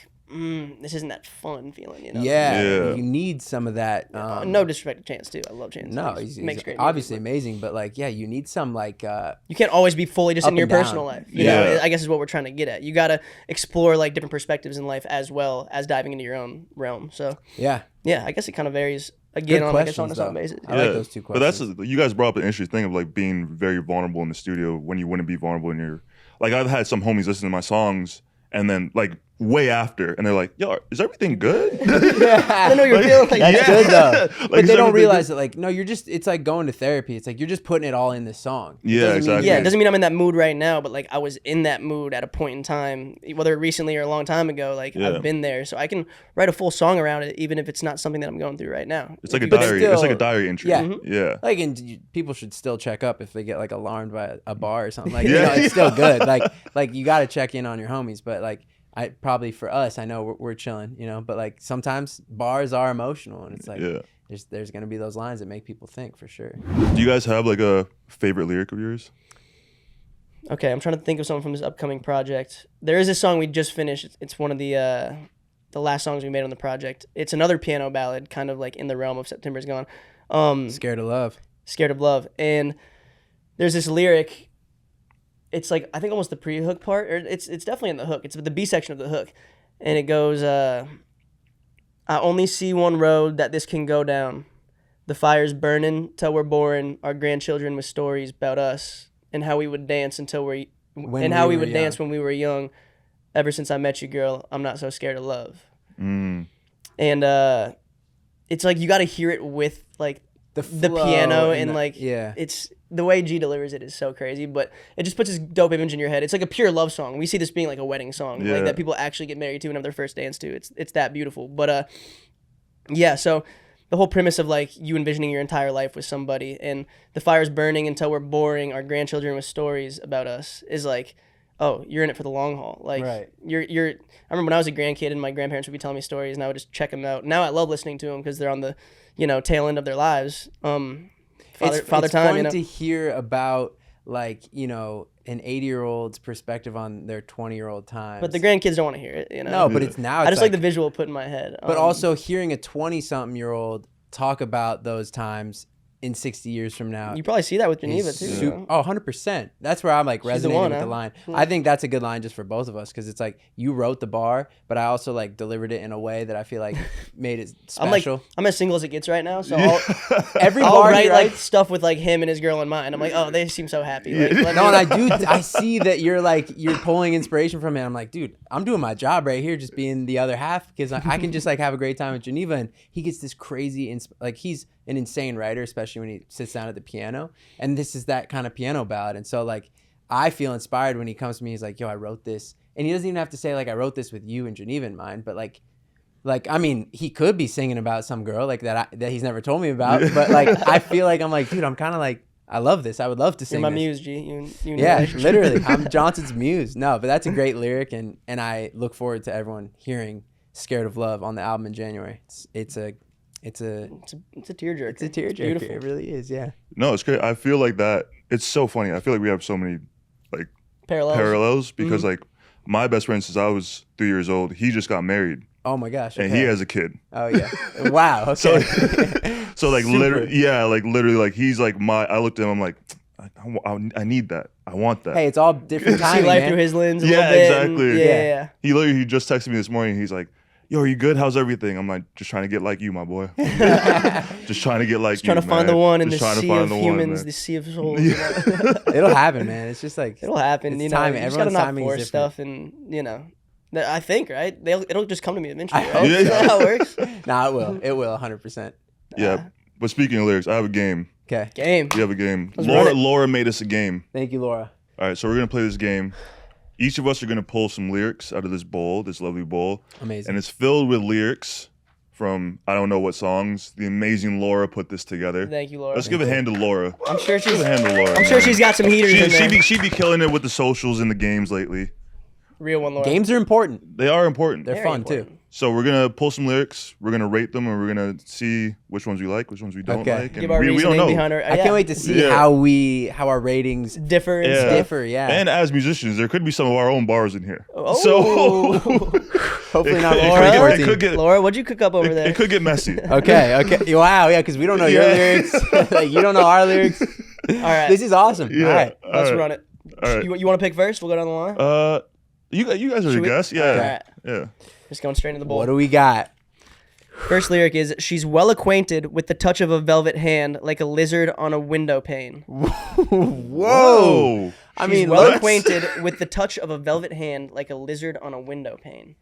this isn't that fun feeling, Yeah, Yeah. you need some of that. No disrespect to Chance too. I love Chance. no, He he's makes great obviously music, amazing, but like, yeah, you need some like, but you can't always be fully just Up in your and down. personal life. Yeah. I guess is what we're trying to get at. You got to explore like different perspectives in life as well as diving into your own realm. So yeah. yeah, I guess it kind of varies again Good on like a song to questions, song though. basis. I like those two But that's questions. you guys brought up an interesting thing of like being very vulnerable in the studio when you wouldn't be vulnerable in your. Like I've had some homies listen to my songs and then like way after, and they're like, "Yo, is everything good?" I know you're feeling like That's Yeah. good though. Like, But is they don't everything realize good? that like, no, it's like going to therapy. It's like you're just putting it all in this song. It Yeah, doesn't mean- exactly. Yeah, it doesn't mean I'm in that mood right now, but like I was in that mood at a point in time, whether recently or a long time ago. Like Yeah. I've been there, so I can write a full song around it, even if it's not something that I'm going through right now. It's like a But diary. It's like a still- diary entry. Yeah. Yeah. Like, and people should still check up if they get like alarmed by a bar or something. Like, Yeah. it's still good. Like you got to check in on your homies. But like, I probably for us, I know we're chilling, you know, but like sometimes bars are emotional, and it's like Yeah. there's gonna be those lines that make people think for sure. Do you guys have like a favorite lyric of yours? Okay, I'm trying to think of something from this upcoming project. There is a song we just finished. It's one of the last songs we made on the project. It's another piano ballad, kind of like in the realm of September's Gone. Scared of Love. Scared of Love. And there's this lyric. It's like, I think almost the pre-hook part, or it's definitely in the hook. It's the B section of the hook. And it goes, I only see one road that this can go down. The fire's burning till we're boring our grandchildren with stories about us and how we would dance until we would dance when we were young. Ever since I met you, girl, I'm not so scared of love. Mm. And it's like you got to hear it with like the flow piano and and like yeah. it's the way G delivers it is so crazy, but it just puts this dope image in your head. It's like a pure love song. We see this being like a wedding song, Yeah. like that people actually get married to and have their first dance to. It's that beautiful. But yeah, so the whole premise of like you envisioning your entire life with somebody and the fire's burning until we're boring our grandchildren with stories about us is like, oh, you're in it for the long haul. Like Right. you're I remember when I was a grandkid and my grandparents would be telling me stories and I would just check them out. Now I love listening to them because they're on the, tail end of their lives. Father It's time, fun to hear about like, an 80-year-old's perspective on their 20-year-old times. But the grandkids don't want to hear it, No, but it's now. It's I just like the visual put in my head. But also hearing a 20-something-year-old talk about those times in 60 years from now. you probably see that with Geneva too. is you know? 100%. That's where I'm like the resonating one, with huh? the line. Yeah. I think that's a good line just for both of us because it's like you wrote the bar, but I also like delivered it in a way that I feel like made it special. I'm as single as it gets right now, so Every I'll bar write he like writes, stuff with like him and his girl in mind. I'm like, oh, they seem so happy. Like, let no, me- and I see that you're pulling inspiration from it. I'm like, dude, I'm doing my job right here, just being the other half because I can just like have a great time with Geneva, and he gets this crazy, like he's an insane writer, especially when he sits down at the piano, and this is that kind of piano ballad, and so like I feel inspired when he comes to me. He's like, yo, I wrote this, and he doesn't even have to say like I wrote this with you and Geneva in mind, but like I mean, he could be singing about some girl like that he's never told me about, but like I feel like I'm like, dude, I'm kind of like I love this. I would love to sing You're my this. muse, G. You Yeah, know. literally. I'm Johnson's muse. No, but that's a great lyric, and I look forward to everyone hearing "Scared of Love" on the album in January. It's a It's a tearjerker. It's a tearjerker. Beautiful. It really is. Yeah. No, it's great. I feel like that. It's so funny. I feel like we have so many like parallels because Mm-hmm. like my best friend since I was 3 years old, he just got married Oh my gosh. and okay. he has a kid. Oh yeah. Wow. Okay. So, so like Super. literally, like he's like I looked at him, I'm like, I need that. I want that. Hey, it's all different See timing, life man. through his lens. A Yeah, little bit, exactly. And, yeah. He just texted me this morning. He's like, yo, are you good? How's everything? I'm like, just trying to get like you, my boy. Just trying to get like Just trying you, to find man. the one in Just the trying to sea find of the one, humans, man. the sea of souls. It'll happen, man. It's just like It'll happen. It's You know, timing. you just gotta Everyone's not timing is force different. stuff, and I think right. It'll just come to me eventually. I Right? hope Is that how it works? Nah, it will. It will 100%. Yeah. But speaking of lyrics, I have a game. Okay. Game. We have a game. Let's run it. Laura made us a game. Thank you, Laura. All right, so we're gonna play this game. Each of us are gonna pull some lyrics out of this bowl, this lovely bowl, Amazing. and it's filled with lyrics from I don't know what songs. The amazing Laura put this together. Thank you, Laura. Let's give a hand to Laura. I'm sure Give she's. a hand to Laura. I'm sure she's got some heaters in there. She be killing it with the socials and the games lately. Real one, Laura. Games are important. They are important. They're Very fun important. too. So we're gonna pull some lyrics. We're gonna rate them, and we're gonna see which ones we like, which ones we don't Okay. like, and Give our we reasoning don't know. behind her. I can't wait to see Yeah. how our ratings differ. And Yeah. stuff. differ. Yeah. And as musicians, there could be some of our own bars in here. Oh. So Hopefully it not could- more it could- than it 14. could get Laura, what'd you cook up over there? it could get messy. Okay. Wow. Yeah, because we don't know your Yeah. lyrics. Like you don't know our lyrics. All right, This is awesome. Yeah. All right. let's All right. run it. All right. You want to pick first? We'll go down the line. You guys are the Should we- guests. Yeah. All right. Yeah. Just going straight into the bowl. What do we got? First lyric is, she's well acquainted with the touch of a velvet hand like a lizard on a window pane. Whoa. I She's mean, well let's- acquainted with the touch of a velvet hand like a lizard on a window pane.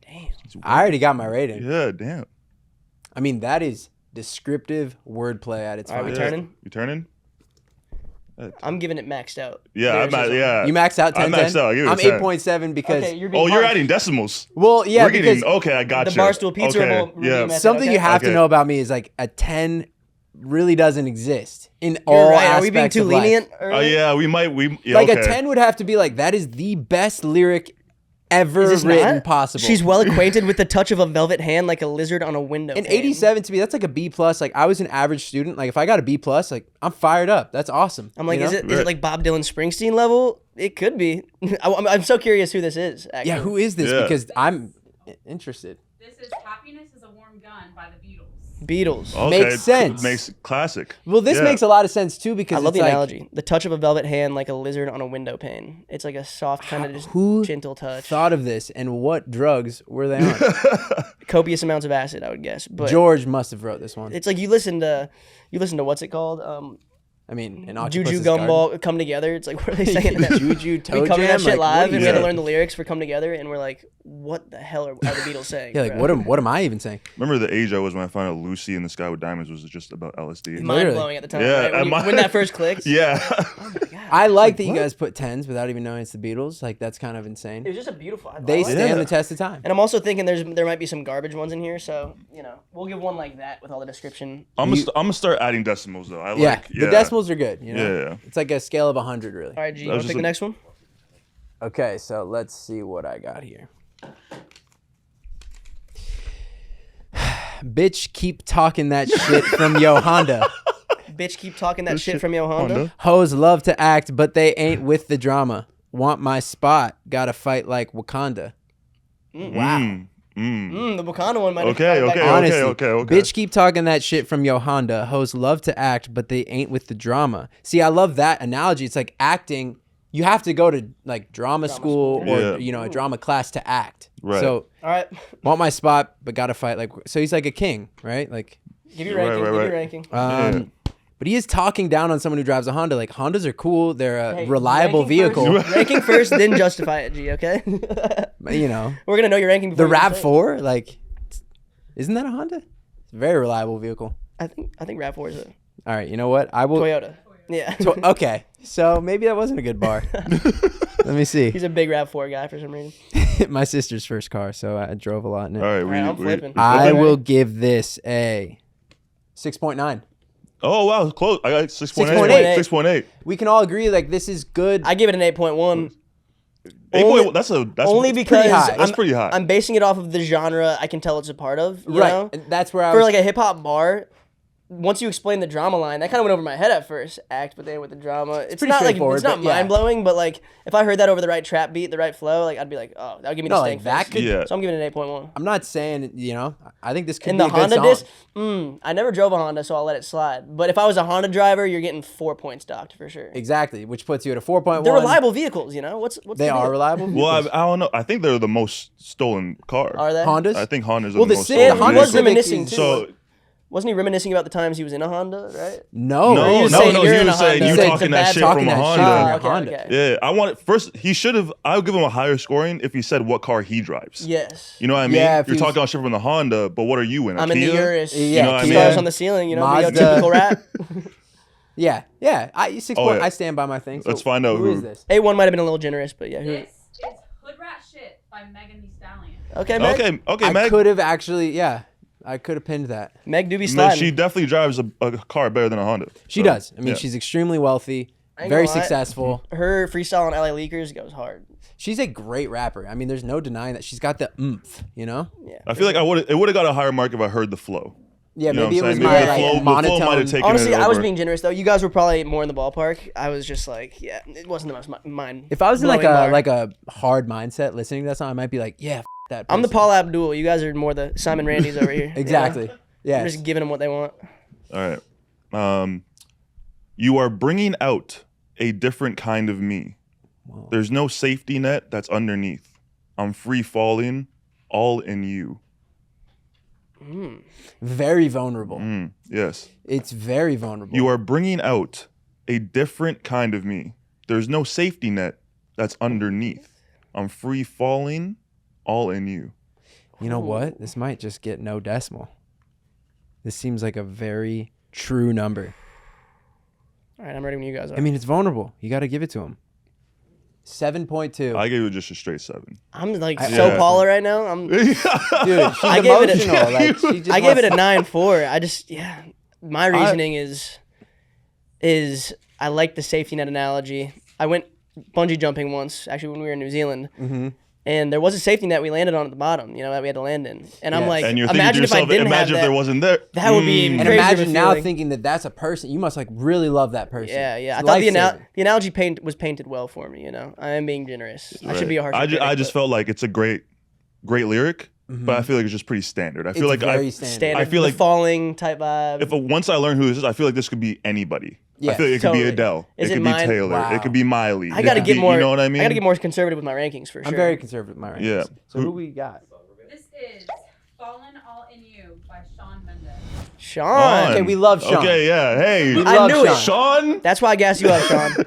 Damn. I already got my rating. Yeah. Damn. I mean, that is descriptive wordplay at its All right, we finest. Yeah. turning? You turning? I'm giving it maxed out. Yeah. I'm at, Lyricism. yeah. You maxed out 10. I maxed out. I give it a I'm 10. 8.7 because Okay, you're being Oh, you're harsh. adding decimals. well, yeah, We're because getting okay. I got The you. Barstool Pizza okay. Bowl review Yeah. method. something okay. you have to Okay. know about me is like a 10 really doesn't exist in You're all right. Are aspects we being too of life. lenient? Oh yeah. We might. Yeah, Like okay. a 10 would have to be like that is the best lyric ever Is this written not? possible. She's well acquainted with the touch of a velvet hand like a lizard on a window. An pane. 87 to me, that's like a B plus. Like I was an average student. Like if I got a B plus, like I'm fired up. That's awesome. I'm like, you is know? it like Bob Dylan Springsteen level? It could be. I'm so curious who this is. Actually. Yeah, who is this? Yeah. Because I'm interested. This is Happiness is a Warm Gun by the Beatles. Beatles. Okay, Makes sense. Makes classic. Well, this Yeah. makes a lot of sense too because I love it's the like, analogy. The touch of a velvet hand like a lizard on a window pane. It's like a soft kind of just who gentle touch. thought of this and what drugs were they on? Copious amounts of acid, I would guess. But George must have wrote this one. it's like you listen to what's it called? I mean, an Juju Octopus's Garden. Gumball Come Together. It's like, what are they saying? in that? Juju Toe We covered Jam? that shit Like, what live are and you we had to saying? learn the lyrics for Come Together and we're like, what the hell are the Beatles saying? Yeah, like bro? what am I even saying? Remember the age I was when I found out Lucy in the Sky with Diamonds was just about LSD. Mind blowing at the time. Yeah, right? and When that first clicks. Yeah. I like that you guys put tens without even knowing it's the Beatles. Like that's kind of It insane. was just a beautiful. I They like it. stand Yeah. the test of time. And I'm also thinking there might be some garbage ones in here, so we'll give one like that with all the description. I'm gonna start adding decimals though. Yeah, the decimals are good. You know, Yeah. it's like a scale of 100, really. All right, G, you That want was to just pick the a- next one? Okay, so let's see what I got here. Bitch, keep talking that shit from yo Honda. Bitch, keep talking that shit from yo Honda. Hoes love to act, but they ain't with the drama. Want my spot? Gotta fight like Wakanda. Wow. The Wakanda one might. Okay, have okay. Honestly, okay. bitch, keep talking that shit from yo Honda. Hoes love to act, but they ain't with the drama. See, I love that analogy. It's like acting. You have to go to like drama school or Yeah. a drama class to act. Right. So All right, want my spot, but gotta fight like. So he's like a king, right? Like, give your Right, ranking. right, Give right. your ranking. but he is talking down on someone who drives a Honda. Like Hondas are cool. They're a Hey, reliable ranking vehicle. First, ranking first, then justify it, G. Okay. You know, We're gonna know your ranking. the Before you Rav say it. 4, like, isn't that a Honda? It's a very reliable vehicle. I think Rav 4 is a All right, you know what? I will. Toyota. Yeah. Okay, so maybe that wasn't a good bar. Let me see. He's a big Rav 4 guy for some reason. My sister's first car, so I drove a lot in it. All right, All right, I'm flipping. I Okay. will give this a 6.9. Oh wow, close. I got 6.8. 6.8. 6.8. We can all agree like this is good. I give it an 8.1. 8.1. That's Only because high. That's pretty high. I'm basing it off of the genre I can tell it's a part of. You right, know? and that's where I For was. like a hip hop bar, once you explain the drama line, that kind of went over my head at first. Act, but then with the drama, it's pretty not like straightforward, it's not but yeah. mind blowing. But like if I heard that over the right trap beat, the right flow, like I'd be like, oh, that would give me No, the like, stank that face. could- Yeah. So I'm giving it an 8.1. I'm not saying I think this could In be the a good Honda song. disc, I never drove a Honda, so I'll let it slide. But if I was a Honda driver, you're getting 4 points docked for sure. Exactly, which puts you at a 4.1. They're reliable vehicles, you know. What's They the are deal? reliable. well, vehicles. I don't know. I think they're the most stolen car. Are they? Hondas. I think Hondas are Well, the the most Civic- stolen. He Honda was vehicle. Civic reminiscing is- too. So Wasn't he reminiscing about the times he was in a Honda, right? no, no, you no, saying no. you're He in a was saying Honda. you It's a talking that bad shit talking from a that shit Honda. from a okay, Honda. okay. Yeah, I want first. He should have. I would give him a higher scoring if he said what car he drives. Yes. You know what I mean? Yeah, if You're he was- talking about shit from the Honda, but what are you in? A I'm in the Kia? Urus. Yeah, You know what I Kia. Stars mean? on the ceiling, you know, Mazda. Mazda. Typical rap. Yeah. I 6 Oh, point. yeah. I stand by my thing. So Let's find out who who. is this. A1 might have been a little generous, but yeah. This is Hood Rat Shit by Megan Thee Stallion. Okay, Meg. Okay, I Meg. could have actually. Yeah, I could have pinned that. Meg do be Meg, sliding. she definitely drives a car better than a Honda. She So, does. I mean, yeah. she's extremely wealthy, I ain't very gonna lie. successful. Her freestyle on LA Leakers goes hard. She's a great rapper. I mean, there's no denying that she's got the oomph. You know? Yeah. I feel like it would have got a higher mark if I heard the flow. Yeah, You know maybe it what I'm was saying? my Maybe the like, flow might monotone. have taken Honestly, it I was over. being generous though. You guys were probably more in the ballpark. I was just like, yeah, it wasn't the most mind. If I was in like blowing bar. a hard mindset listening to that song, I might be like, yeah, that. I'm the person. Paul Abdul. You guys are more the Simon Randys over here. Exactly. Yeah. I'm Yes. just giving them what they want. All right. You are bringing out a different kind of me. There's no safety net that's underneath. I'm free falling, all in you. Very vulnerable. Yes. It's very vulnerable. You are bringing out a different kind of me. There's no safety net that's underneath. I'm free falling, all in you. You know what? This might just get no decimal. This seems like a very true number. All right, I'm ready when you guys are. I mean, it's vulnerable. You got to give it to him. 7.2. I gave it just a straight 7. I'm like so Yeah. Paula right now. I'm. Dude, she's I gave it a- emotional. Like, she just I gave it a wants- 9.4. I just my reasoning is I like the safety net analogy. I went bungee jumping once, actually when we were in New Zealand, and there was a safety net we landed on at the bottom, that we had to land in. And I'm Yes. like, And you're thinking to imagine if I yourself, didn't have imagine if that. there wasn't there. That would be And crazy of a imagine now feeling. thinking that that's a person. You must like really love that person. Yeah, yeah. I It's thought life-saving. the analogy was painted well for me. I am being generous. I should be a harsher critic, I just but felt like it's a great lyric, but I feel like it's just pretty standard. I feel It's like very standard. standard. I feel the like falling type vibe. if once I learn who this is, I feel like this could be anybody. I Yeah, feel like it could totally. be Adele. Is it it could mine? be Taylor. Wow. It could be Miley. I It got to could get be- more. You know what I mean? I got to get more conservative with my rankings for sure. I'm very conservative with my rankings. Yeah. So who we got? This is Fallen All in You by Shawn Mendes. Sean. Okay, we love Sean. Okay, yeah. Hey, I love knew it. Sean. That's why I gassed you up, Sean.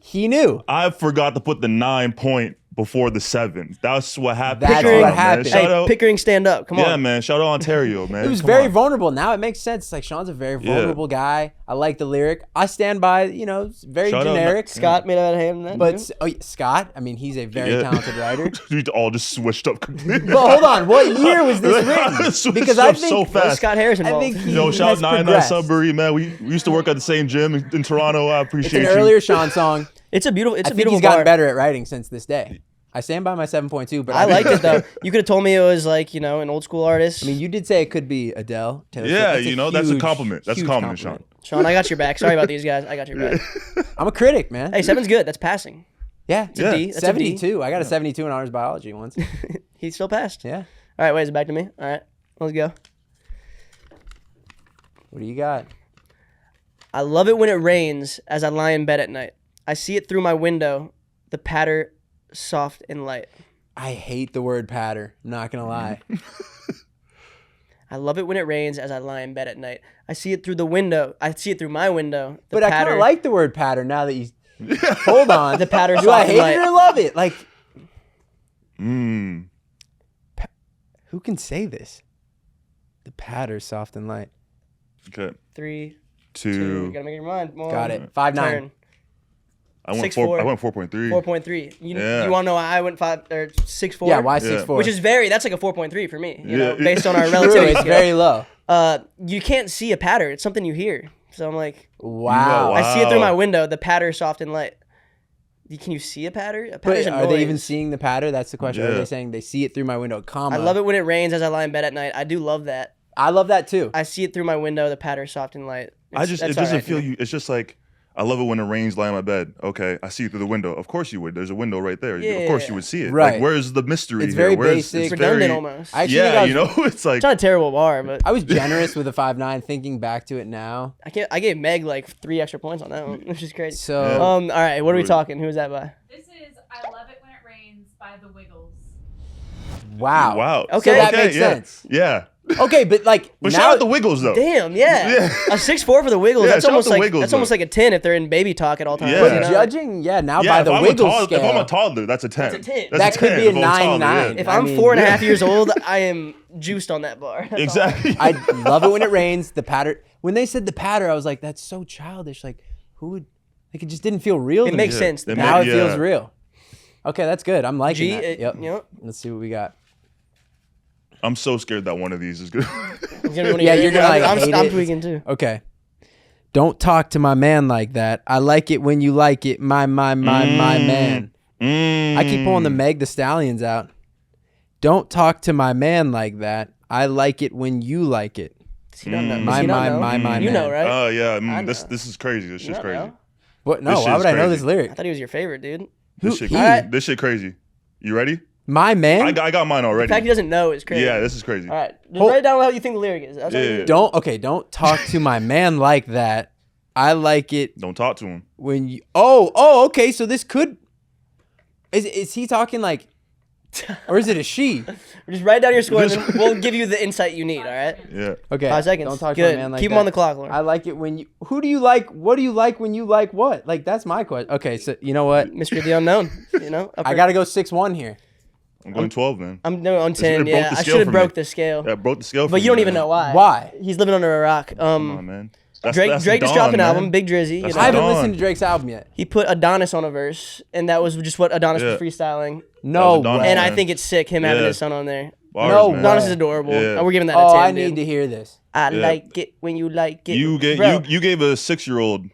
He knew. I forgot to put the 9 point before the 7. That's what happened. That's Sean, what man. happened. Shout Hey, out. Pickering, stand up. Come Yeah, on. man. Shout out Ontario, man. It was Come very on. vulnerable. Now it makes sense. Like Sean's a very vulnerable guy. I like the lyric. I stand by. It's very Shout out generic. Scott made out of him then. But too. Scott, I mean, he's a very Yeah. talented writer. We all just switched up completely. But hold on, what year was this written? Switched Because I up think so What was fast. Scott Harris I involved. think he Yo, shout out has 99 progressed. Sudbury, man. We used to work at the same gym in Toronto. I It's appreciate an you. earlier Sean song. It's a beautiful. It's I a think beautiful he's gotten bar. better at writing since this day. I stand by my 7.2, but I liked it though. You could have told me it was like an old school artist. I mean, you did say it could be Adele. Taylor Yeah, Swift. that's a huge, compliment. That's a huge compliment, Sean. Sean, I got your back. Sorry about these guys. I got your back. I'm a critic, man. Hey, 7's good. That's passing. yeah, Yeah. D. That's a D. 72. I got a 72 in honors biology once. He still passed. Yeah. All right, wait, is it back to me? All right, let's go. What do you got? I love it when it rains as I lie in bed at night. I see it through my window, the patter soft and light. I hate the word patter. I'm not gonna lie. I love it when it rains as I lie in bed at night. I see it through the window. I see it through my window. The But I kind patter, of like the word patter now that you. Hold on. the patter Do soft I and hate light. it or love it? Like, Mm. who can say this? The patter soft and light. Okay. 3, 2. 2. You gotta make your mind. More. Got it. 5'9". Turn. I went 6'4". 4.3. 4.3. Yeah. You want to know why I went 6'4"? Yeah, why Yeah. 6'4"? Which is that's like a 4.3 for me. You know, Yeah. based on our true. relativity It's scale. very low. You can't see a patter. It's something you hear. So I'm like, Wow. Wow. I see it through my window. The patter soft and light. Can you see a patter? A But patter's a are they even noise. seeing the patter? That's the question. Are Yeah. they saying they see it through my window? Comma. I love it when it rains as I lie in bed at night. I do love that. I love that too. I see it through my window. The patter soft and light. It doesn't alright. feel you. It's just like, I love it when it rains, lie on my bed. Okay, I see it through the window. Of course you would. There's a window right there. Of course Yeah. you would see it. Right. Like, where's the mystery It's here? very Where's, basic. It's It's redundant very, almost. I actually think yeah, I was, it's like, It's not a terrible bar, but I was generous with a 5'9", thinking back to it now. I gave Meg like 3 extra points on that one, which is crazy. So Yeah. All right, what are we talking? Who is that by? This is I Love It When It Rains by The Wiggles. wow. wow. Okay. So that makes yeah. sense. Yeah. Okay, but like But now, shout out the Wiggles though. Damn, yeah. Yeah. A 6'4" for the Wiggles. Yeah, That's shout out almost the like Wiggles, that's almost though. like a 10 if they're in baby talk at all times. Yeah. but you know? judging, now Yeah, by if the I'm Wiggles if I'm a scale, toddler, that's a 10. That's a 10. That's That could 10 be a if I'm toddler, 9-9. yeah. If I I'm mean, 4.5 years old, I am juiced on that bar. That's all. Exactly. I love it when it rains. The patter. When they said the patter, I was like, that's so childish. Like, who would? Like, it just didn't feel real. It to makes me. sense. It Now ma- it feels yeah. real. Okay, that's good. I'm liking G, that. Yep. Yep. Let's see what we got. I'm so scared that one of these is good. Yeah, you're gonna, like, I'm, hate I'm it. tweaking too. Okay. Don't talk to my man like that. I like it when you like it. My man. I keep pulling the Meg the Stallions out. Don't talk to my man like that. I like it when you like it. Does he not know? My, Does he not my, know? my, my You man. know, right? Oh yeah, I this know. this is crazy. This You shit's not crazy. know? What? No, This why shit's would I know crazy. this lyric? I thought he was your favorite, dude. This shit, he? this shit crazy. You ready? My man? I got mine The already. fact he doesn't know is crazy. Yeah, this is crazy. All right, just Hold- write down how you think the lyric is. That's all you Yeah. do. Don't talk to my man like that. I like it Don't talk to him. when you. Oh, okay. So this could. Is he talking like, or is it a she? Just write down your scores, and we'll give you the insight you need. All right. Yeah. Okay. 5 seconds. Don't talk Good. to my man like Keep that. him on the clock, Lauren. I like it when you. Who do you like? What do you like when you like what? Like that's my question. Okay, so you know what? Mystery of the unknown. You know. I gotta go 6-1 here. I'm going 12, man. I'm no on It 10. broke Yeah, the I scale should have for broke me. the scale. That broke the scale for But me, you don't man. even know why. Why? He's living under a rock. Come on, man. That's Drake just Dawn, dropped an man. album, Big Drizzy. You That's know? I haven't Dawn. listened to Drake's album yet. He put Adonis on a verse, and that was just what Adonis Yeah. was freestyling. No Adonis, way. And I man. think it's sick him having Yeah. his son on there. Bars, No man. way. Adonis is adorable. Yeah. We're giving that a 10. Oh, I dude. need to hear this. I Yeah. like it when you like it. You Bro, gave a 6-year-old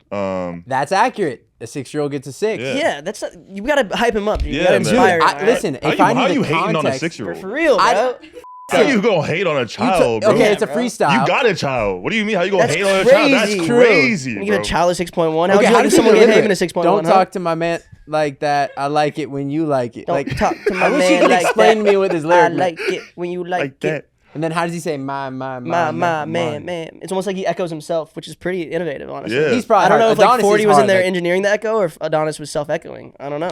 That's accurate. a 6-year-old gets a 6. Yeah. Yeah, that's not, you gotta hype him up. Dude. You Yeah, gotta man. inspire him. I, alright? listen, if I How knew you the hating on a context, 6-year-old? For real, bro. I- How you gonna hate on a child, bro? okay, it's a bro. freestyle. You got a child. What do you mean? How you gonna That's hate on a child? That's crazy. crazy, You give a bro. child a 6.1. How would Okay, you how like if does he someone gave deliver Haven a it? 6.1? Don't huh? talk to my man like that. I like it when you like it. Don't like talk to my I wish man you could like explain that. to me with his I lyric. like it when you like, Like it. that. And then how does he say my Man. It's almost like he echoes himself, which is pretty innovative, honestly. Yeah. He's probably I don't know hard. if like Adonis 40 is was in hard, there like- engineering the echo or if Adonis was self-echoing. I don't know.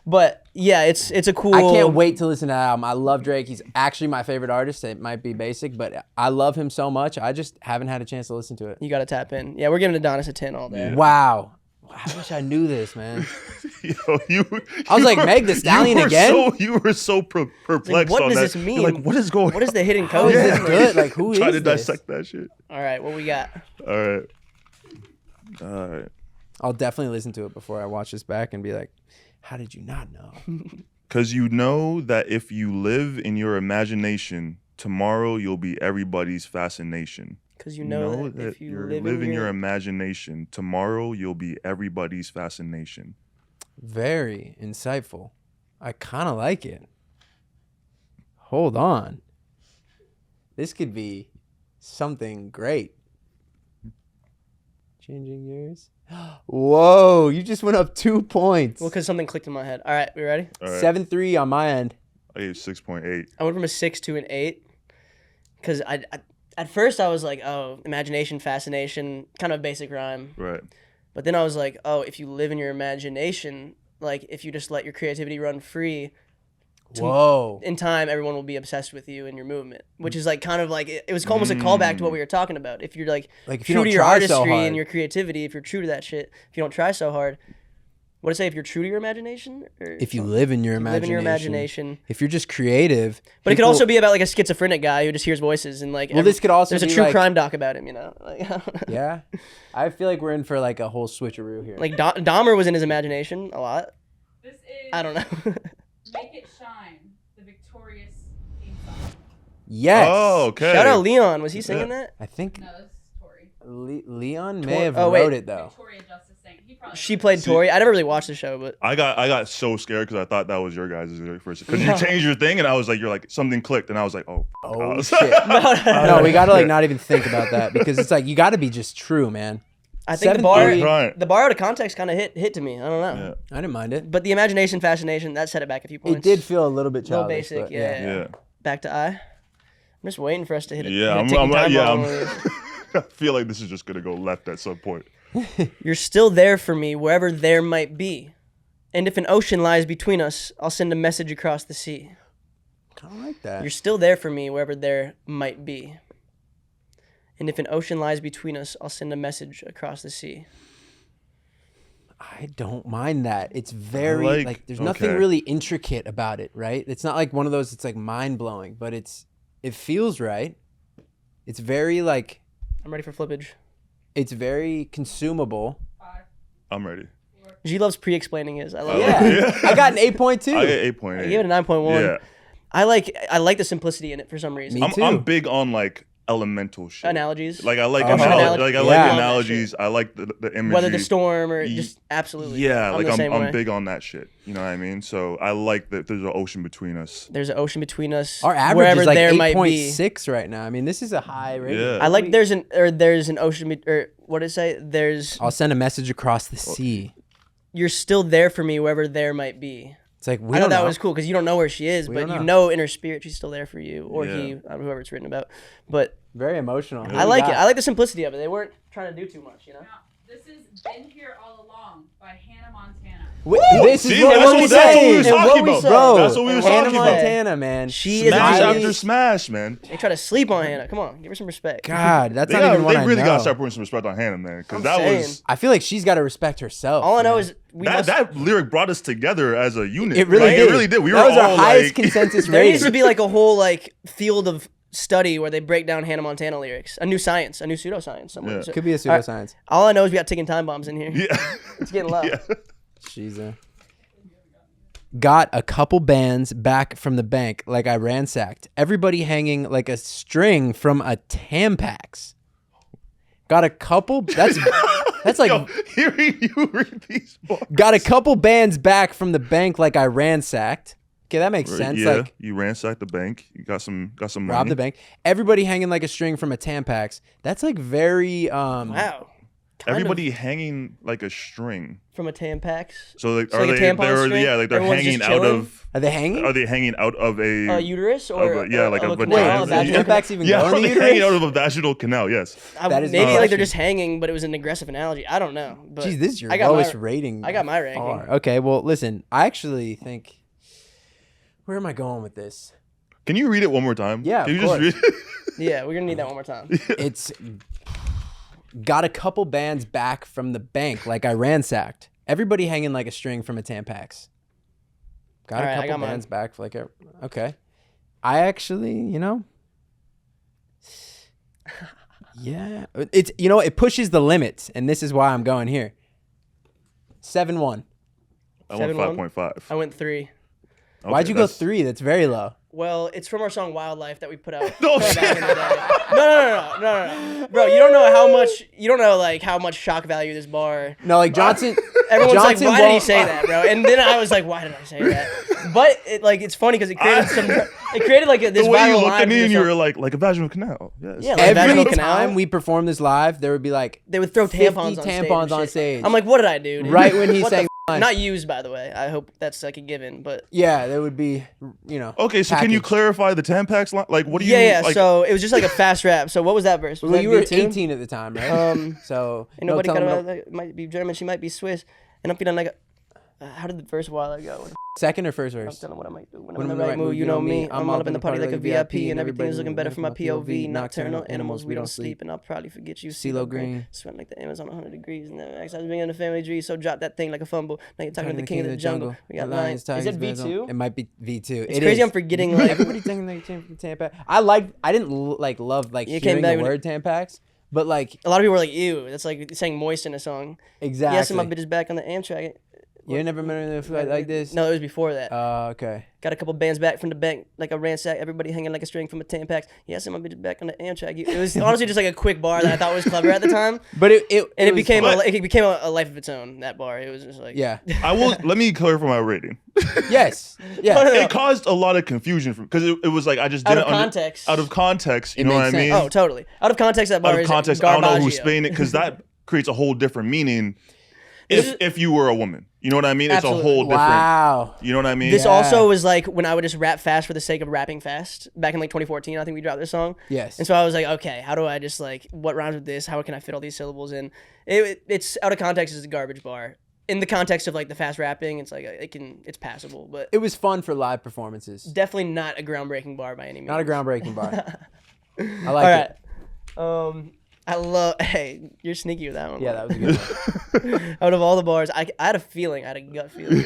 But yeah, it's a cool. I can't wait to listen to that album. I love Drake. He's actually my favorite artist. It might be basic, but I love him so much. I just haven't had a chance to listen to it. You got to tap in. Yeah, we're giving Adonis a 10 all day. Yeah. Wow. I wish I knew this, man. Yo, I was like, Meg Thee Stallion again? You were so perplexed Like, what on does that. this mean? You're like, what is going What is the hidden How code? is Yeah. this good? Like, who is Try to this? dissect that shit. All right, what we got? All right. All right. I'll definitely listen to it before I watch this back and be like, how did you not know? Because you know that if you live in your imagination, tomorrow you'll be everybody's fascination. Because you know that if you live in your imagination, tomorrow you'll be everybody's fascination. Very insightful. I kind of like it. Hold on. This could be something great. Changing gears. Whoa, you just went up 2 points. Well, because something clicked in my head. All right, we ready? All right. 7-3 on my end. I gave 6.8. I went from a 6 to an 8 because I at first I was like, oh, imagination, fascination, kind of a basic rhyme. Right. But then I was like, oh, if you live in your imagination, like if you just let your creativity run free, Whoa. in time everyone will be obsessed with you and your movement, which is like kind of like it was almost a callback to what we were talking about. If you're like Like, if you true don't to your try so artistry hard. and your creativity, if you're true to that shit, if you don't try so hard, what did it say? If you're true to your imagination, or If you live in your live imagination. in your imagination. If you're just creative. But it could also be about like a schizophrenic guy who just hears voices and like. Well, this could also there's a be true like- crime doc about him, you know. Like, Yeah. I feel like we're in for like a whole switcheroo here. like Dahmer was in his imagination a lot. This is I don't know. Make It Shine, the victorious theme song. yes. Oh, okay. Shout out Leon. Was he singing that? I think No, this is Tori. Leon may have Oh, wait. wrote it though. Victoria Justice sang. He probably She played Tori. I never really watched the show, but I got so scared because I thought that was your guys' first. Because you changed your thing, and I was like, you're like, something clicked, and I was like, oh. Oh was- shit. No, we gotta like not even think about that because it's like you gotta be just true, man. I think 7-3. Right. the bar out of context kind of hit to me. I don't know. Yeah. I didn't mind it. But the imagination, fascination, that set it back a few points. It did feel a little bit A little childish. basic, but yeah. Yeah. Back to I. I'm just waiting for us to hit it. Yeah, hit a I'm, ticking I'm, time yeah, bomb. I feel like this is just gonna go left at some point. You're still there for me wherever there might be. And if an ocean lies between us, I'll send a message across the sea. Kind of like that. You're still there for me wherever there might be. And if an ocean lies between us, I'll send a message across the sea. I don't mind that. It's very like, there's nothing okay. really intricate about it, right? It's not like one of those. It's like mind blowing, but it feels right. It's very like I'm ready for flippage. it's very consumable. 5. I'm ready. G loves pre-explaining his. I love it. Yeah, Yeah. I got an 8.2. I get 8.8. I gave it a 9.1. Yeah. I like the simplicity in it for some reason. Me too. I'm big on like elemental shit. Analogies. Like I like Uh-huh. like I Yeah. like analogies. I like the imagery. Weather the storm or Ye- just absolutely. Yeah, like the same way. I'm big on that shit. You know what I mean? So I like that there's an ocean between us. There's an ocean between us. Our average wherever is like there might be. 8.6 right now. I mean, this is a high rating. Yeah. I like there's an ocean or what did it say? There's I'll send a message across the sea. you're still there for me wherever there might be. It's like we I don't thought that know. was cool because you don't know where she is, We but don't you know. know in her spirit she's still there for you or Yeah. he, whoever it's written about. But Very emotional. I like it. I like the simplicity of it. They weren't trying to do too much, you know. Now, this is Been Here All Along by Hannah Montana. This is See, what that's we what saying. we was And what talking we about, said. Bro, That's what we was Hannah talking about. Montana, man. She is Smash a highly- after smash, man. They try to sleep on Hannah. Come on, give her some respect. God, that's They, not even one they I really know. gotta start putting some respect on Hannah, man, because I'm that saying. was I feel like she's got to respect herself. All I know man. is we that must, that lyric brought us together as a unit. It really Like, did. It really did. We that were was our all highest like, consensus there needs to rating. be like a whole like field of study where they break down Hannah Montana lyrics. A new science, a new pseudoscience somewhere. Yeah. So- Could be a all right, pseudoscience. all I know is we got ticking time bombs in here. yeah. It's getting loud. Yeah. She's a... Got a couple bands back from the bank like I ransacked. Everybody hanging like a string from a Tampax. Got a couple... That's That's like Yo, hearing you read these bars. got a couple bands back from the bank like I ransacked. Okay, that makes sense. Yeah, Like you ransacked the bank. You got some money. robbed the bank. Everybody hanging like a string from a Tampax. That's like very Wow. Kind Everybody hanging like a string. of from a Tampax. So like, So are like a they? tampon They're string? yeah, like they're Everyone's hanging just out chilling? of. Are they hanging? Are they hanging out of a? Uterus or yeah, like a canal, vagina. a vaginal Tampax even Yeah, go in are the they hanging out uterus? of a vaginal canal? Yes. That is maybe the like they're question. just hanging, but it was an aggressive analogy. I don't know. But Jeez, this is your I got lowest my, rating. I got my ranking. far. Okay, well, listen. I actually think. Where am I going with this? Can you read it one more time? Yeah, Can of you just course. read it? Yeah, we're gonna need that one more time. It's got a couple bands back from the bank like I ransacked. Everybody hanging like a string from a Tampax. Got All a right, I couple got mine. bands back for like a. Okay. I actually, yeah. It's it pushes the limits, and this is why I'm going here. 7-1. I went 7-1? 5.5. I went 3. Why'd you go 3? That's very low. Well, it's from our song "Wildlife" that we put out No, back in the day. No, bro. You don't know how much. You don't know like how much shock value this bar. No, like Johnson. Everyone's Johnson like, "Why did he won't- say that, bro?" And then I was like, "Why did I say that?" But it's funny because it created It created like this The way you viral looked line at me for and the you song. were like a vaginal canal. Yes. Yeah, like Every vaginal time canal. we perform this live, there would be like They would throw 50 tampons on tampons stage. on and shit. stage. I'm like, what did I do? Dude? Right when he What the sang f- Not used, by the way. I hope that's like a given, but. yeah, there would be Okay, so can you packaged. clarify the Tampax line? Like, what do you? Yeah. Like, So it was just like a fast rap. So what was that verse? Was Well, that you were V2? 18 at the time, right? So Ain't nobody no got telling about that. Might be German. She might be Swiss. And I'm feeling like, how did the verse a while ago? second or first I'm verse. telling what I might do. When I'm in the right mood, you know me. I'm all up in the party like a VIP, and everything's looking better for my POV. Nocturnal animals, we don't sleep, and I'll probably forget you. CeeLo Green. Sweating like the Amazon 100 degrees, and the exercise being in the family tree. So drop that thing like a fumble. Now you're talking to the king of the jungle. We got lions. Is it V2? It might be V2. It's crazy. I'm forgetting like. Everybody talking like Tampax. I didn't love like You came hearing back the with word Tampax, but like A lot of people were like, "Ew, that's like saying moist in a song." exactly. Yes, and my bitch is back on the Amtrak. You never met a fight like this. No, it was before that. Okay. Got a couple bands back from the bank, like a ransack. Everybody hanging like a string from a Tampax. Yes, and my bitch is back on the Amtrak. It was honestly just like a quick bar that I thought was clever at the time, But it and it was became fun. it became a life of its own. That bar, it was just like Yeah. I will. Let me clarify my rating. Yes. Yeah. It caused a lot of confusion because it was like I just Out didn't of context. out of context. You It know what I makes sense. mean? Oh, totally. Out of context, that bar Out of is context, I don't know who's garbaggio. saying it because that creates a whole different meaning. This is- If you were a woman, you know what I mean? It's Absolutely. a whole different. Wow. You know what I mean? This Yeah. also was like when I would just rap fast for the sake of rapping fast. Back in like 2014, I think we dropped this song. Yes. And so I was like, okay, how do I just like what rhymes with this? How can I fit all these syllables in? It's out of context. It's a garbage bar. In the context of like the fast rapping, it's like it's passable, but It was fun for live performances. definitely not a groundbreaking bar by any means. Not a groundbreaking bar. I All like right. it. I love. Hey, you're sneaky with that one. Yeah, that was a good one. Out of all the bars, I had a feeling. I had a gut feeling.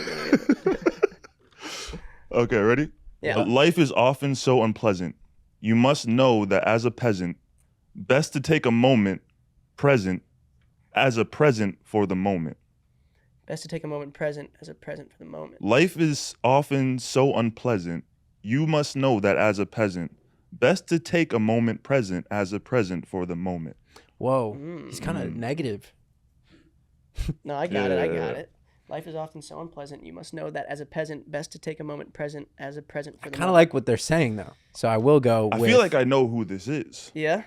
Okay, ready? Yeah. Life is often so unpleasant. You must know that as a peasant, best to take a moment present as a present for the moment. Best to take a moment present as a present for the moment. Life is often so unpleasant. You must know that as a peasant, best to take a moment present as a present for the moment. Whoa. He's kind of negative. No, I got it. I got Yeah. it. Life is often so unpleasant. You must know that as a peasant, best to take a moment present as a present for the Kind of moment. like what they're saying though. So I will go I with. feel like I know who this is. Yeah.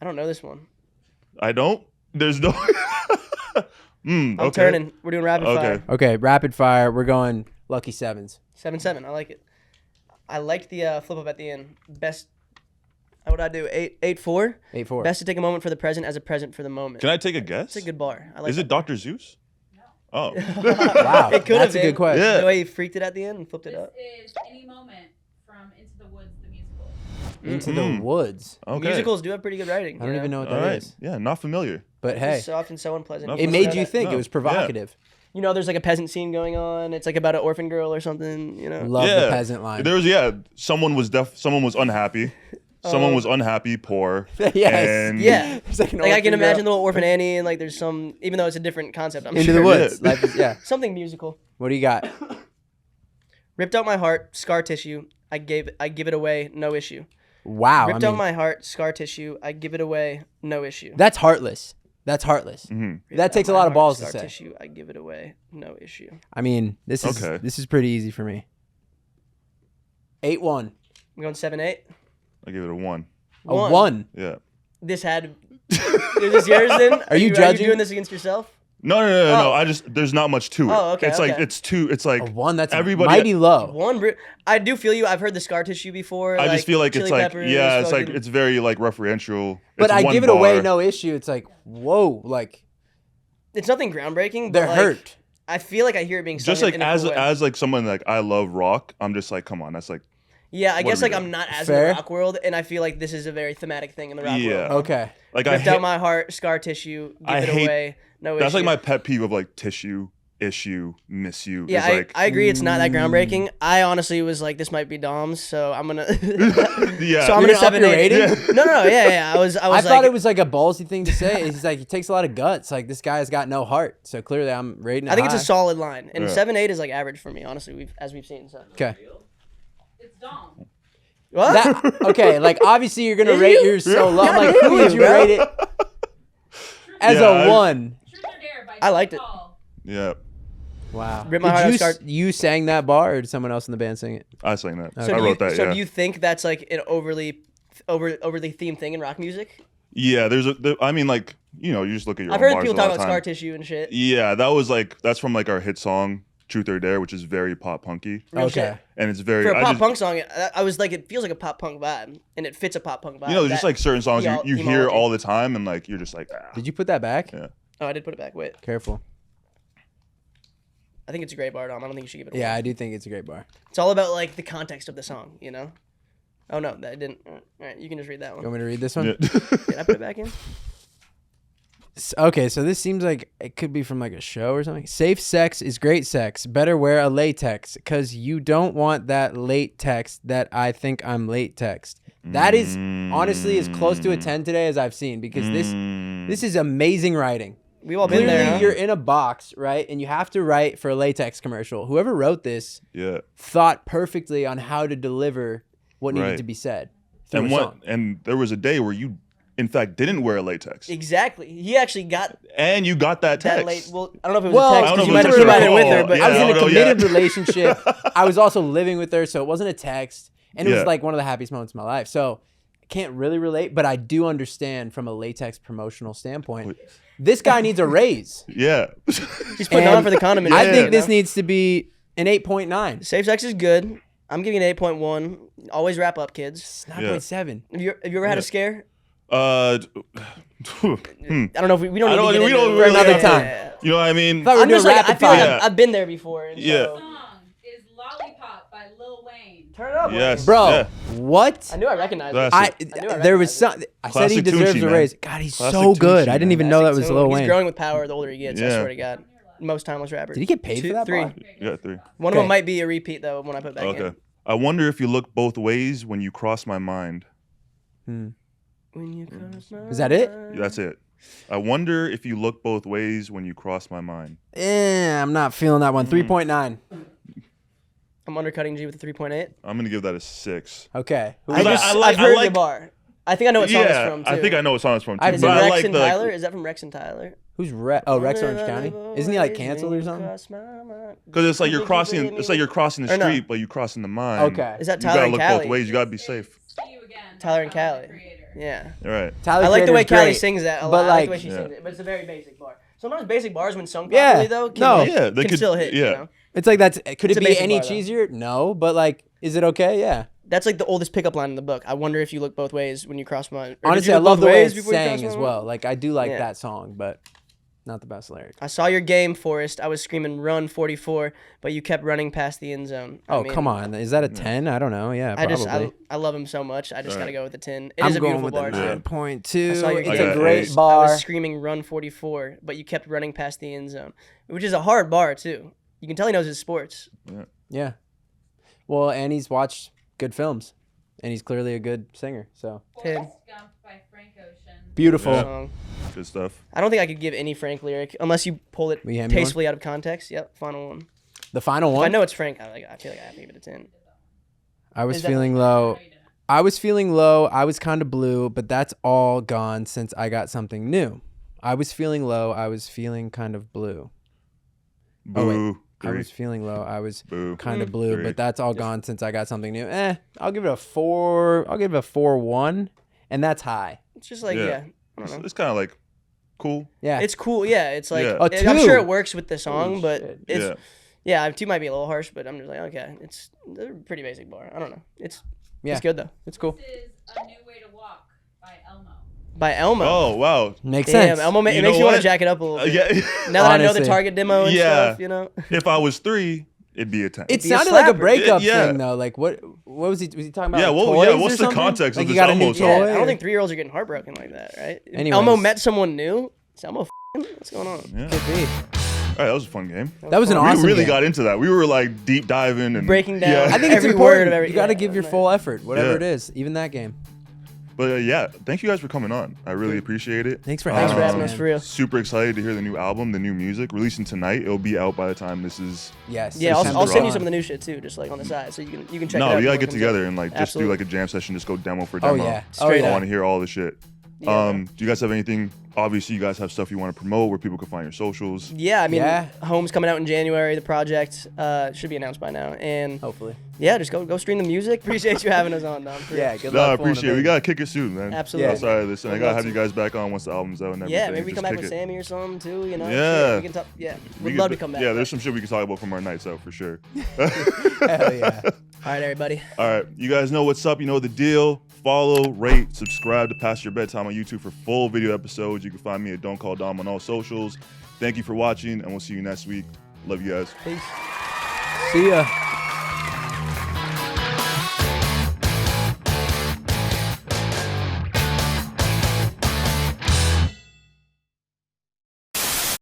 I don't know this one. I don't? There's no. I'm okay. turning. We're doing rapid Okay. fire. Okay, rapid fire. We're going lucky sevens. 7-7. I like it. I liked the flip up at the end. Best. What would I do? 8-4. 8-4. Best to take a moment for the present as a present for the moment. Can I take a guess? It's a good bar. I like Is it Dr. Zeus? No. Oh. Wow. It could That's have a been. good question. Yeah. The way he freaked it at the end and flipped it This up. is Any Moment from Into the Woods, the musical. Into the woods. Okay. Musicals do have pretty good writing. I don't even know what All that right. is. Yeah, not familiar. But hey, It's so often so unpleasant. Not it You made know you that- think. No. It was provocative. You know, there's like a peasant scene going on. It's like about an orphan girl or something. You know. Love yeah. the peasant line. There was someone was unhappy. Someone was unhappy, poor. Yes. And Yeah. It's like an Like I can orphan girl. imagine the little orphan Annie and like there's some, even though it's a different concept, I'm Into sure. the woods. Yeah. Life is, yeah. Something musical. What do you got? Ripped out my heart, scar tissue. I give it away, no issue. Wow. Ripped I out mean, my heart, scar tissue. I give it away, no issue. that's heartless. That's heartless. Mhm. That takes a My lot of heart, balls to scar say. Tissue, I give it away. No issue. I mean, this Okay. is pretty easy for me. 8-1. I'm going 7-8. I give it a 1. A 1. Yeah. This had. Is this yours then? Are you Are judging? you doing this against yourself? No. Oh. I just there's not much to it. Oh, okay, It's like okay. it's too. It's like A 1. That's everybody. mighty low. I do feel you. I've heard the scar tissue before. I just feel like it's Chili like Peppers, yeah, it's like fucking- it's very like referential. But It's I one give it away, bar. no issue. It's like, whoa, like It's nothing groundbreaking. But they're like, hurt. I feel like I hear it being sung Just like in a as cool way. as like someone like I love rock, I'm just like come on, that's like Yeah, I What guess are we like I'm doing? not as Fair. in the rock world, and I feel like this is a very thematic thing in the rock Yeah. world. Okay. like I Ripped hate, out my heart, scar tissue, give I it hate- away. No that's issue. like my pet peeve of like tissue, issue, miss you. Yeah, is like I agree. It's not that groundbreaking. I honestly was like, this might be Dom's, so I'm gonna. yeah. So I'm You're gonna gonna up your 7-8. rating? No, yeah. I was I like, thought it was like a ballsy thing to say. He's like, it takes a lot of guts. Like this guy's got no heart. So clearly, I'm rating it I think it's high. a solid line, and Yeah. 7-8 is like average for me, honestly. As we've seen. So. Okay. It's Dom. What? That, okay, like obviously you're gonna Is rate you? yours so low. I'm God like, damn who would you, you bro. rate it as Yeah, a 1? Truth or Dare by I liked it. Paul. Yeah, Wow. Rip my heart out, Did Scar- you sang that bar or did someone else in the band sing it? I sang that. So I do wrote that. So yeah. do you think that's like an overly themed thing in rock music? Yeah, I mean, like you know, you just look at your. I've own heard bars people a lot talk of about time. scar tissue and shit. Yeah, that's from like our hit song "Truth or Dare," which is very pop punky, Real Okay. shit. and it's very. For a I pop just, punk song, I was like, it feels like a pop punk vibe, and it fits a pop punk vibe. You know, there's just That- like certain songs you hear Emology. all the time, and like you're just like, ah. Did you put that back? Yeah. Oh, I did put it back. Wait, Careful. I think it's a great bar, Dom. I don't think you should give it away. Yeah, I do think it's a great bar. It's all about like the context of the song, you know. Oh no, that didn't. All right, you can just read that You one. want me to read this one? Yeah. Did I put it back in? Okay, so this seems like it could be from like a show or something. Safe sex is great sex. Better wear a latex because you don't want that late text that I think I'm late text. That is honestly as close to a 10 today as I've seen because this is amazing writing. We've all been Clearly, there. Huh? you're in a box, right? And you have to write for a latex commercial. Whoever wrote this Yeah. thought perfectly on how to deliver what needed Right. to be said through And a what? song. And there was a day where you, in fact, didn't wear latex, Exactly. He actually got and you got that text. that late. Well, I don't know if it was Well, a I text don't because know you if might it was have a provided it with text. her, but Yeah, I was in I a don't know yet. committed relationship. I was also living with her, so it wasn't a text. And it Yeah. was like one of the happiest moments of my life. So I can't really relate, but I do understand from a latex promotional standpoint. This guy needs a raise. Yeah. he's putting And on for the condiment. I Yeah. think this needs to be an 8.9. Safe sex is good. I'm giving it 8.1. Always wrap up, kids. It's 9.7. Have you ever had Yeah. a scare? uh, I don't know if we don't. I Need don't- to get we into don't it. really- For another yeah. time. you know what I mean? Thought we were I'm doing just like I rapid feel like fire. I've been there before. And Yeah. so- Song is Lollipop by Lil Wayne. Turn it up, Yes. Bro, Yeah. what? I knew I recognized That's it. it. I knew I There was recognized some. I said he Classic deserves Tucci, a man. raise. God, he's Classic so good. Tucci, I didn't man. even know that was So Lil he's Wayne. growing with power the older he gets. I Yeah. swear to God. Most timeless rapper. Did he get paid Two, for that? 3. bar? You got 3. One of Okay. them might be a repeat though when I put it back Okay. in. I wonder if you look both ways when you cross my mind. When you cross my Is that it? mind. That's it. I wonder if you look both ways when you cross my mind. I'm not feeling that one. 3.9. I'm undercutting G with a 3.8. I'm gonna give that a 6. Okay. Who I was I- that? just, I like- I've heard I like- the bar. I think I know what song it's from too. I think I know what song it's from too. Is Is it it but I Rex like and the, like, Tyler? Is that from Rex and Tyler? Who's Rex Orange County? Isn't he like canceled or something? because it's like you're crossing. It's like you're crossing the Or no. street, but you're crossing the mind. Okay. Is that You Tyler gotta and look Callie? both ways. You gotta be safe. See you again. Tyler and by Tyler, Callie. the Creator. Yeah. All right. Tyler I like the way Creator's Callie great. sings that. But, I like the way like- she Yeah. sings it, but it's a very basic bar. Sometimes basic bars, when sung Yeah. properly, though, can, No. like, Yeah, they can could- still hit. yeah. You know? It's like could It's it a be basic any bar, though. cheesier? No, but like, is it okay? Yeah. That's like the oldest pickup line in the book. I wonder if you look both ways when you cross my. or did Honestly, you I look love both the way ways it's before you sang crossed as my well. mind? Like, I do like Yeah. that song, but not the best lyric. I saw your game, Forrest. I was screaming, "Run, 44!" But you kept running past the end zone. I Oh, mean, come on. Is that a 10? I don't know. Yeah, I probably. just, I love him so much. I just All gotta right. go with the 10. It I'm is a going beautiful with bar. a too. 9.2. I saw your It's game, a got great eight. I bar. was screaming, "Run, 44!" But you kept running past the end zone, which is a hard bar too. You can tell he knows his sports. Yeah. Well, and he's watched good films, and he's clearly a good singer. So Ten. Forrest Gump by Frank Ocean. beautiful. Yeah. Song. Good stuff. I don't think I could give any Frank lyric unless you pull it Will you hand me one? tastefully out of context. Yep, final one. The final If I one. know it's Frank, I feel like I have to give it a 10. I was Is that- feeling low. I was feeling low. I was kind of blue, but that's all gone since I got something new. I was feeling low. I was feeling kind of blue. Boo. I was feeling low. I was Boo. kind of blue, 3. but that's all gone since I got something new. I'll give it a 4. I'll give it a 4.1, and that's high. It's just like, Yeah. yeah, I don't know. It's kind of like cool. Yeah. It's cool. Yeah, it's like Yeah. A I'm 2. sure it works with the song, Holy but shit. it's yeah. 2 might be a little harsh, but I'm just like, okay, it's a pretty basic bar. I don't know. It's good though. It's cool. This is A New Way to Walk by Elmo. By Elmo. Oh wow. Makes Damn, sense. Elmo it You makes know you want to what? jack it up a little bit. Yeah. Now that I know the Honestly. target demo and Yeah. stuff, you know. If I was 3, it'd be a 10. It be a sounded like a slapper. breakup Yeah. thing though. Like what was he talking about? Yeah, like well, toys yeah, or what's the something? context of Like this you got a new Elmo song? Yeah, toy? I don't or- think 3-year-olds are getting heartbroken like that, right? If Anyways. Elmo met someone new. Is Elmo f***ing? What's going on? Yeah. Could be. All right, that was a fun game. That was an fun. awesome We really game. got into that. We were like deep diving and Breaking down. Yeah. I think it's every important. word of every. You got to yeah, give your man. full effort, whatever Yeah. it is, even that game. But yeah, thank you guys for coming on. I really appreciate it. Thanks for Thanks for having man. us for real. Super excited to hear the new album, the new music releasing tonight. It'll be out by the time this is. Yes. Yeah, December I'll send you on. some of the new shit too, just like on the side, so you can check it out. No, we gotta before it get comes together out. and like just do Absolutely. like a jam session, just go demo for Oh demo. yeah. Straight I up. want to hear all the shit. Yeah, Do you guys have anything? Obviously, you guys have stuff you want to promote where people can find your socials. Yeah, I mean, Yeah. Home's coming out in January. The project should be announced by now, and Hopefully. yeah, just go stream the music. Appreciate you having us on, Dom. for real. Yeah. Good No, I luck. pulling appreciate it. We in. gotta kick it soon, man. Absolutely. Outside of this, and I Would gotta love have to. you guys back on once the album's out and everything. Yeah, maybe we Just come back kick with it. Sammy or something too. You know. Yeah. Shit, we can talk. Yeah, We would love could- to come back. Yeah, there's some shit we can talk about from our nights out for sure. Hell yeah. All right, everybody. All right, you guys know what's up. You know the deal. Follow, rate, subscribe to Past Your Bedtime on YouTube for full video episodes. You can find me at Don't Call Dom on all socials. Thank you for watching, and we'll see you next week. Love you guys. Peace. See ya.